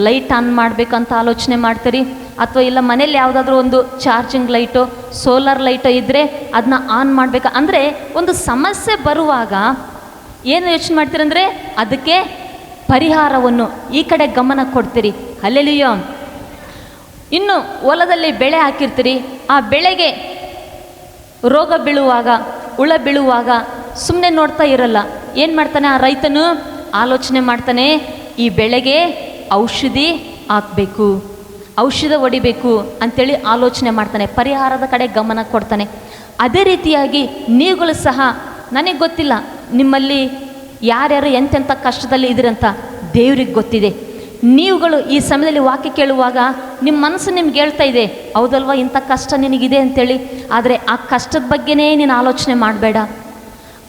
ಲೈಟ್ ಆನ್ ಮಾಡಬೇಕಂತ ಆಲೋಚನೆ ಮಾಡ್ತೀರಿ. ಅಥವಾ ಇಲ್ಲ ಮನೇಲಿ ಯಾವುದಾದ್ರೂ ಒಂದು ಚಾರ್ಜಿಂಗ್ ಲೈಟು, ಸೋಲಾರ್ ಲೈಟು ಇದ್ದರೆ ಅದನ್ನ ಆನ್ ಮಾಡಬೇಕು. ಅಂದರೆ ಒಂದು ಸಮಸ್ಯೆ ಬರುವಾಗ ಏನು ಯೋಚನೆ ಮಾಡ್ತೀರಂದರೆ ಅದಕ್ಕೆ ಪರಿಹಾರವನ್ನು ಈ ಕಡೆ ಗಮನ ಕೊಡ್ತೀರಿ. ಹಲ್ಲೆಲೂಯಾ. ಇನ್ನು ಹೊಲದಲ್ಲಿ ಬೆಳೆ ಹಾಕಿರ್ತೀರಿ, ಆ ಬೆಳೆಗೆ ರೋಗ ಬೀಳುವಾಗ, ಹುಳ ಬೀಳುವಾಗ ಸುಮ್ಮನೆ ನೋಡ್ತಾ ಇರಲ್ಲ. ಏನು ಮಾಡ್ತಾನೆ ಆ ರೈತನು? ಆಲೋಚನೆ ಮಾಡ್ತಾನೆ, ಈ ಬೆಳೆಗೆ ಔಷಧಿ ಹಾಕಬೇಕು, ಔಷಧ ಹೊಡಿಬೇಕು ಅಂಥೇಳಿ ಆಲೋಚನೆ ಮಾಡ್ತಾನೆ, ಪರಿಹಾರದ ಕಡೆ ಗಮನ ಕೊಡ್ತಾನೆ. ಅದೇ ರೀತಿಯಾಗಿ ನೀವುಗಳು ಸಹ, ನನಗೆ ಗೊತ್ತಿಲ್ಲ ನಿಮ್ಮಲ್ಲಿ ಯಾರ್ಯಾರು ಎಂತೆಂಥ ಕಷ್ಟದಲ್ಲಿ ಇದ್ದೀರಂತ ದೇವ್ರಿಗೆ ಗೊತ್ತಿದೆ. ನೀವುಗಳು ಈ ಸಮಯದಲ್ಲಿ ವಾಕ್ಯ ಕೇಳುವಾಗ ನಿಮ್ಮ ಮನಸ್ಸು ನಿಮ್ಗೆ ಹೇಳ್ತಾ ಇದೆ, ಹೌದಲ್ವಾ ಇಂಥ ಕಷ್ಟ ನಿನಗಿದೆ ಅಂತೇಳಿ. ಆದರೆ ಆ ಕಷ್ಟದ ಬಗ್ಗೆನೇ ನೀನು ಆಲೋಚನೆ ಮಾಡಬೇಡ,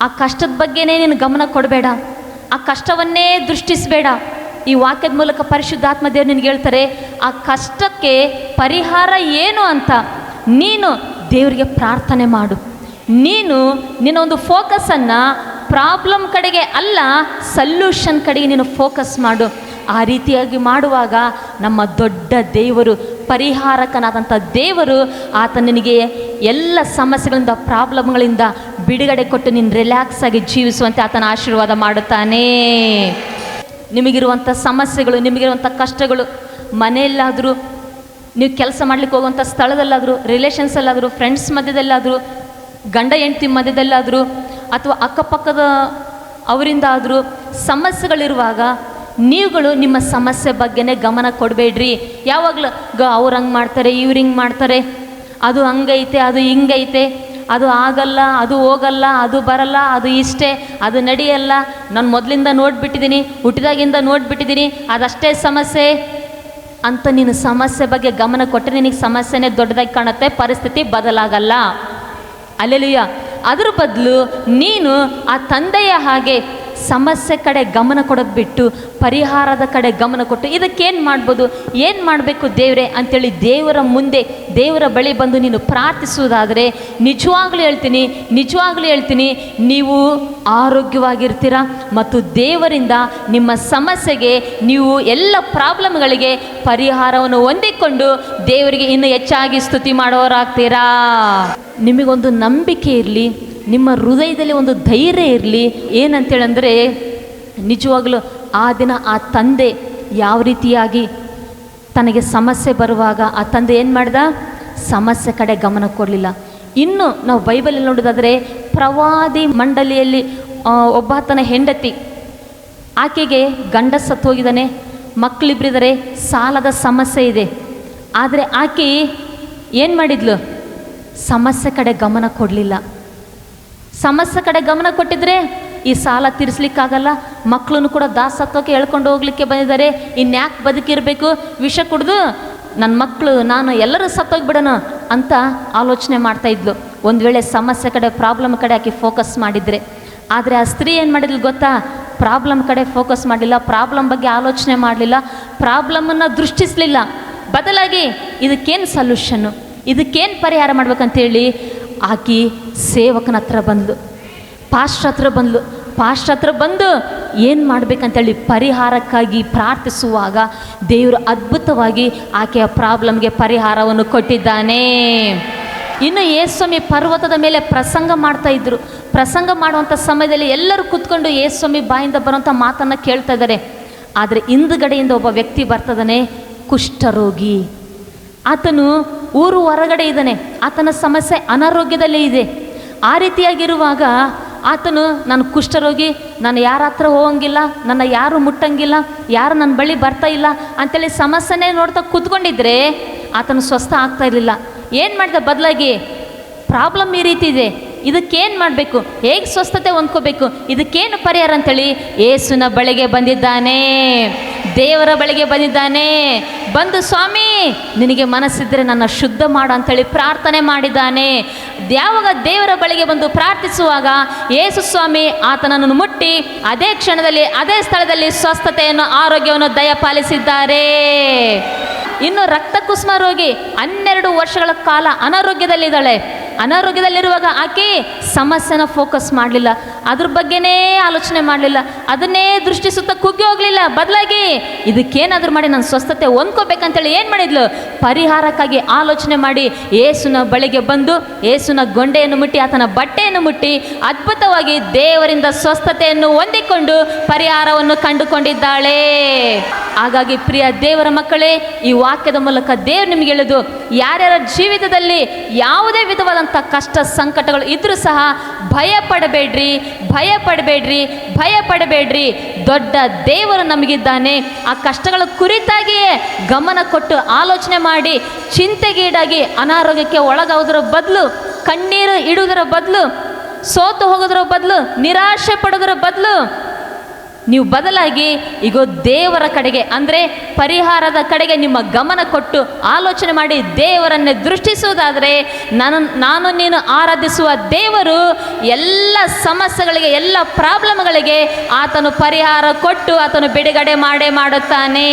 ಆ ಕಷ್ಟದ ಬಗ್ಗೆನೇ ನೀನು ಗಮನ ಕೊಡಬೇಡ, ಆ ಕಷ್ಟವನ್ನೇ ದೃಷ್ಟಿಸಬೇಡ. ಈ ವಾಕ್ಯದ ಮೂಲಕ ಪರಿಶುದ್ಧಾತ್ಮ ದೇವರು ನಿನಗೆ ಹೇಳ್ತಾರೆ, ಆ ಕಷ್ಟಕ್ಕೆ ಪರಿಹಾರ ಏನು ಅಂತ ನೀನು ದೇವರಿಗೆ ಪ್ರಾರ್ಥನೆ ಮಾಡು. ನೀನು ನಿನ್ನ ಒಂದು ಫೋಕಸನ್ನು ಪ್ರಾಬ್ಲಮ್ ಕಡೆಗೆ ಅಲ್ಲ, ಸಲ್ಯೂಷನ್ ಕಡೆಗೆ ನೀನು ಫೋಕಸ್ ಮಾಡು. ಆ ರೀತಿಯಾಗಿ ಮಾಡುವಾಗ ನಮ್ಮ ದೊಡ್ಡ ದೇವರು, ಪರಿಹಾರಕನಾದಂಥ ದೇವರು, ಆತ ನಿನಗೆ ಎಲ್ಲ ಸಮಸ್ಯೆಗಳಿಂದ, ಪ್ರಾಬ್ಲಮ್ಗಳಿಂದ ಬಿಡುಗಡೆ ಕೊಟ್ಟು ನೀನು ರಿಲ್ಯಾಕ್ಸ್ ಆಗಿ ಜೀವಿಸುವಂತೆ ಆತನ ಆಶೀರ್ವಾದ ಮಾಡುತ್ತಾನೆ. ನಿಮಗಿರುವಂಥ ಸಮಸ್ಯೆಗಳು, ನಿಮಗಿರುವಂಥ ಕಷ್ಟಗಳು, ಮನೆಯಲ್ಲಾದರೂ, ನೀವು ಕೆಲಸ ಮಾಡಲಿಕ್ಕೆ ಹೋಗುವಂಥ ಸ್ಥಳದಲ್ಲಾದರೂ, ರಿಲೇಷನ್ಸಲ್ಲಾದರೂ, ಫ್ರೆಂಡ್ಸ್ ಮಧ್ಯದಲ್ಲಾದರೂ, ಗಂಡ ಹೆಂಡತಿ ಮಧ್ಯದಲ್ಲಾದರೂ, ಅಥವಾ ಅಕ್ಕಪಕ್ಕದ ಅವರಿಂದ ಆದರೂ ಸಮಸ್ಯೆಗಳಿರುವಾಗ ನೀವುಗಳು ನಿಮ್ಮ ಸಮಸ್ಯೆ ಬಗ್ಗೆನೇ ಗಮನ ಕೊಡಬೇಡ್ರಿ. ಯಾವಾಗಲೂ ಅವ್ರು ಹಂಗೆ ಮಾಡ್ತಾರೆ, ಇವ್ರು ಹಿಂಗೆ ಮಾಡ್ತಾರೆ, ಅದು ಹಂಗೈತೆ, ಅದು ಹಿಂಗೈತೆ, ಅದು ಆಗಲ್ಲ, ಅದು ಹೋಗಲ್ಲ, ಅದು ಬರಲ್ಲ, ಅದು ಇಷ್ಟೇ, ಅದು ನಡೆಯಲ್ಲ, ನಾನು ಮೊದಲಿಂದ ನೋಡಿಬಿಟ್ಟಿದ್ದೀನಿ, ಹುಟ್ಟಿದಾಗಿಂದ ನೋಡಿಬಿಟ್ಟಿದ್ದೀನಿ, ಅದಷ್ಟೇ ಸಮಸ್ಯೆ ಅಂತ ನೀನು ಸಮಸ್ಯೆ ಬಗ್ಗೆ ಗಮನ ಕೊಟ್ಟರೆ ನಿನಗೆ ಸಮಸ್ಯೆನೇ ದೊಡ್ಡದಾಗಿ ಕಾಣುತ್ತೆ, ಪರಿಸ್ಥಿತಿ ಬದಲಾಗಲ್ಲ. ಅಲ್ಲೆಲೂಯ. ಅದ್ರ ಬದಲು ನೀನು ಆ ತಂದೆಯ ಹಾಗೆ ಸಮಸ್ಯೆ ಕಡೆ ಗಮನ ಕೊಡೋದು ಬಿಟ್ಟು ಪರಿಹಾರದ ಕಡೆ ಗಮನ ಕೊಟ್ಟು ಇದಕ್ಕೇನು ಮಾಡ್ಬೋದು, ಏನು ಮಾಡಬೇಕು ದೇವರೇ ಅಂಥೇಳಿ ದೇವರ ಮುಂದೆ, ದೇವರ ಬಳಿ ಬಂದು ನೀನು ಪ್ರಾರ್ಥಿಸುವುದಾದರೆ ನಿಜವಾಗ್ಲೂ ಹೇಳ್ತೀನಿ ನೀವು ಆರೋಗ್ಯವಾಗಿರ್ತೀರ ಮತ್ತು ದೇವರಿಂದ ನಿಮ್ಮ ಸಮಸ್ಯೆಗೆ, ನೀವು ಎಲ್ಲ ಪ್ರಾಬ್ಲಮ್ಗಳಿಗೆ ಪರಿಹಾರವನ್ನು ಹೊಂದಿಕೊಂಡು ದೇವರಿಗೆ ಇನ್ನೂ ಹೆಚ್ಚಾಗಿ ಸ್ತುತಿ ಮಾಡೋರಾಗ್ತೀರಾ. ನಿಮಗೊಂದು ನಂಬಿಕೆ ಇರಲಿ, ನಿಮ್ಮ ಹೃದಯದಲ್ಲಿ ಒಂದು ಧೈರ್ಯ ಇರಲಿ. ಏನಂತೇಳಂದರೆ, ನಿಜವಾಗ್ಲೂ ಆ ದಿನ ಆ ತಂದೆ ಯಾವ ರೀತಿಯಾಗಿ ತನಗೆ ಸಮಸ್ಯೆ ಬರುವಾಗ ಆ ತಂದೆ ಏನು ಮಾಡ್ದ, ಸಮಸ್ಯೆ ಕಡೆ ಗಮನ ಕೊಡಲಿಲ್ಲ. ಇನ್ನು ನಾವು ಬೈಬಲಲ್ಲಿ ನೋಡೋದಾದರೆ, ಪ್ರವಾದಿ ಮಂಡಳಿಯಲ್ಲಿ ಒಬ್ಬಾತನ ಹೆಂಡತಿ, ಆಕೆಗೆ ಗಂಡ ಸತ್ತು ಹೋಗಿದ್ದಾನೆ, ಮಕ್ಕಳಿಬ್ಬರಿದ್ದಾರೆ, ಸಾಲದ ಸಮಸ್ಯೆ ಇದೆ. ಆದರೆ ಆಕೆ ಏನು ಮಾಡಿದ್ಲು, ಸಮಸ್ಯೆ ಕಡೆ ಗಮನ ಕೊಡಲಿಲ್ಲ. ಸಮಸ್ಯೆ ಕಡೆ ಗಮನ ಕೊಟ್ಟಿದ್ರೆ ಈ ಸಾಲ ತೀರಿಸ್ಲಿಕ್ಕಾಗಲ್ಲ, ಮಕ್ಕಳನ್ನು ಕೂಡ ದಾಸತ್ವಕ್ಕೆ ಹೇಳ್ಕೊಂಡು ಹೋಗ್ಲಿಕ್ಕೆ ಬಂದಿದ್ದಾರೆ, ಇನ್ಯಾಕೆ ಬದುಕಿರಬೇಕು, ವಿಷ ಕುಡಿದು ನನ್ನ ಮಕ್ಕಳು, ನಾನು ಎಲ್ಲರೂ ಸತ್ತೋಗ್ಬಿಡೋಣ ಅಂತ ಆಲೋಚನೆ ಮಾಡ್ತಾಯಿದ್ಲು. ಒಂದು ವೇಳೆ ಸಮಸ್ಯೆ ಕಡೆ, ಪ್ರಾಬ್ಲಮ್ ಕಡೆ ಆಕೆ ಫೋಕಸ್ ಮಾಡಿದರೆ. ಆದರೆ ಆ ಸ್ತ್ರೀ ಏನು ಮಾಡಿದ್ಲು ಗೊತ್ತಾ, ಪ್ರಾಬ್ಲಮ್ ಕಡೆ ಫೋಕಸ್ ಮಾಡಲಿಲ್ಲ, ಪ್ರಾಬ್ಲಮ್ ಬಗ್ಗೆ ಆಲೋಚನೆ ಮಾಡಲಿಲ್ಲ, ಪ್ರಾಬ್ಲಮನ್ನು ದೃಷ್ಟಿಸಲಿಲ್ಲ. ಬದಲಾಗಿ ಇದಕ್ಕೇನು ಸಲ್ಯೂಷನ್ನು, ಇದಕ್ಕೇನು ಪರಿಹಾರ ಮಾಡ್ಬೇಕಂತೇಳಿ ಆಕೆ ಸೇವಕನ ಹತ್ರ ಬಂದ್ಲು, ಪಾಸ್ಟರ್ ಹತ್ರ ಬಂದು ಏನು ಮಾಡಬೇಕಂತೇಳಿ ಪರಿಹಾರಕ್ಕಾಗಿ ಪ್ರಾರ್ಥಿಸುವಾಗ ದೇವರು ಅದ್ಭುತವಾಗಿ ಆಕೆಯ ಪ್ರಾಬ್ಲಮ್ಗೆ ಪರಿಹಾರವನ್ನು ಕೊಟ್ಟಿದ್ದಾನೆ. ಇನ್ನು ಯೇಸುಸ್ವಾಮಿ ಪರ್ವತದ ಮೇಲೆ ಪ್ರಸಂಗ ಮಾಡ್ತಾಯಿದ್ರು. ಪ್ರಸಂಗ ಮಾಡುವಂಥ ಸಮಯದಲ್ಲಿ ಎಲ್ಲರೂ ಕೂತ್ಕೊಂಡು ಯೇಸುಸ್ವಾಮಿ ಬಾಯಿಂದ ಬರುವಂಥ ಮಾತನ್ನು ಕೇಳ್ತಾ ಇದ್ದಾರೆ. ಆದರೆ ಹಿಂದುಗಡೆಯಿಂದ ಒಬ್ಬ ವ್ಯಕ್ತಿ ಬರ್ತದಾನೆ, ಕುಷ್ಠರೋಗಿ. ಆತನು ಊರು ಹೊರಗಡೆ ಇದ್ದಾನೆ, ಆತನ ಸಮಸ್ಯೆ ಅನಾರೋಗ್ಯದಲ್ಲೇ ಇದೆ. ಆ ರೀತಿಯಾಗಿರುವಾಗ ಆತನು, ನಾನು ಕುಷ್ಠರೋಗಿ, ನಾನು ಯಾರ ಹತ್ರ ಹೋಗಂಗಿಲ್ಲ, ನನ್ನ ಯಾರು ಮುಟ್ಟಂಗಿಲ್ಲ, ಯಾರು ನನ್ನ ಬಳಿ ಬರ್ತಾ ಇಲ್ಲ ಅಂಥೇಳಿ ಸಮಸ್ಯೆನೇ ನೋಡ್ತಾ ಕೂತ್ಕೊಂಡಿದ್ರೆ ಆತನು ಸ್ವಸ್ಥ ಆಗ್ತಾ ಇರಲಿಲ್ಲ. ಏನು ಮಾಡಿದ, ಬದಲಾಗಿ ಪ್ರಾಬ್ಲಮ್ ಈ ರೀತಿ ಇದೆ, ಇದಕ್ಕೇನು ಮಾಡಬೇಕು, ಹೇಗೆ ಸ್ವಸ್ಥತೆ ಹೊಂದ್ಕೋಬೇಕು, ಇದಕ್ಕೇನು ಪರಿಹಾರ ಅಂಥೇಳಿ ಯೇಸುವಿನ ಬಳಿಗೆ ಬಂದಿದ್ದಾನೆ, ದೇವರ ಬಳಿಗೆ ಬಂದಿದ್ದಾನೆ. ಬಂದು, ಸ್ವಾಮಿ ನಿನಗೆ ಮನಸ್ಸಿದ್ದರೆ ನನ್ನ ಶುದ್ಧ ಮಾಡು ಅಂಥೇಳಿ ಪ್ರಾರ್ಥನೆ ಮಾಡಿದ್ದಾನೆ. ಯಾವಾಗ ದೇವರ ಬಳಿಗೆ ಬಂದು ಪ್ರಾರ್ಥಿಸುವಾಗ ಯೇಸು ಸ್ವಾಮಿ ಆತನನ್ನು ಮುಟ್ಟಿ ಅದೇ ಕ್ಷಣದಲ್ಲಿ, ಅದೇ ಸ್ಥಳದಲ್ಲಿ ಸ್ವಸ್ಥತೆಯನ್ನು, ಆರೋಗ್ಯವನ್ನು ದಯಪಾಲಿಸಿದ್ದಾರೆ. ಇನ್ನು ರಕ್ತ ಕುಸುಮ ರೋಗಿ 12 ವರ್ಷಗಳ ಕಾಲ ಅನಾರೋಗ್ಯದಲ್ಲಿದ್ದಾಳೆ. ಅನಾರೋಗ್ಯದಲ್ಲಿರುವಾಗ ಆಕೆ ಸಮಸ್ಯೆನ ಫೋಕಸ್ ಮಾಡಲಿಲ್ಲ, ಅದ್ರ ಬಗ್ಗೆನೇ ಆಲೋಚನೆ ಮಾಡಲಿಲ್ಲ, ಅದನ್ನೇ ದೃಷ್ಟಿಸುತ್ತಾ ಕುಗ್ಗಿ ಹೋಗಲಿಲ್ಲ. ಬದಲಾಗಿ ಇದಕ್ಕೇನಾದರೂ ಮಾಡಿ ನಾನು ಸ್ವಸ್ಥತೆ ಹೊಂದ್ಕೋಬೇಕಂತೇಳಿ ಏನು ಮಾಡಿದ್ಲು, ಪರಿಹಾರಕ್ಕಾಗಿ ಆಲೋಚನೆ ಮಾಡಿ ಯೇಸುನ ಬಳಿಗೆ ಬಂದು ಯೇಸುನ ಗೊಂಡೆಯನ್ನು ಮುಟ್ಟಿ, ಆತನ ಬಟ್ಟೆಯನ್ನು ಮುಟ್ಟಿ ಅದ್ಭುತವಾಗಿ ದೇವರಿಂದ ಸ್ವಸ್ಥತೆಯನ್ನು ಹೊಂದಿಕೊಂಡು ಪರಿಹಾರವನ್ನು ಕಂಡುಕೊಂಡಿದ್ದಾಳೆ. ಹಾಗಾಗಿ ಪ್ರಿಯ ದೇವರ ಮಕ್ಕಳೇ, ಈ ವಾಕ್ಯದ ಮೂಲಕ ದೇವರು ನಿಮಗೆ ಹೇಳೋದು, ಯಾರ್ಯಾರ ಜೀವಿತದಲ್ಲಿ ಯಾವುದೇ ವಿಧವಾದಂಥ ಕಷ್ಟ ಸಂಕಟಗಳು ಇದ್ರೂ ಸಹ ಭಯ ಪಡಬೇಡ್ರಿ, ಭಯ ಪಡಬೇಡ್ರಿ, ಭಯ ಪಡಬೇಡ್ರಿ. ದೊಡ್ಡ ದೇವರು ನಮಗಿದ್ದಾನೆ. ಆ ಕಷ್ಟಗಳ ಕುರಿತಾಗಿಯೇ ಗಮನ ಕೊಟ್ಟು ಆಲೋಚನೆ ಮಾಡಿ ಚಿಂತೆಗೀಡಾಗಿ ಅನಾರೋಗ್ಯಕ್ಕೆ ಒಳಗಾಗೋದ್ರ ಬದಲು, ಕಣ್ಣೀರು ಇಡುವುದರ ಬದಲು, ಸೋತು ಹೋಗೋದ್ರ ಬದಲು, ನಿರಾಶೆ ಪಡೋದ್ರ ಬದಲು ನೀವು ಬದಲಾಗಿ ಈಗ ದೇವರ ಕಡೆಗೆ ಅಂದರೆ ಪರಿಹಾರದ ಕಡೆಗೆ ನಿಮ್ಮ ಗಮನ ಕೊಟ್ಟು ಆಲೋಚನೆ ಮಾಡಿ ದೇವರನ್ನೇ ದೃಷ್ಟಿಸುವುದಾದರೆ ನಾನು ನೀನು ಆರಾಧಿಸುವ ದೇವರು ಎಲ್ಲ ಸಮಸ್ಯೆಗಳಿಗೆ, ಎಲ್ಲ ಪ್ರಾಬ್ಲಮ್ಗಳಿಗೆ ಆತನು ಪರಿಹಾರ ಕೊಟ್ಟು ಆತನು ಬಿಡುಗಡೆ ಮಾಡೇ ಮಾಡುತ್ತಾನೆ.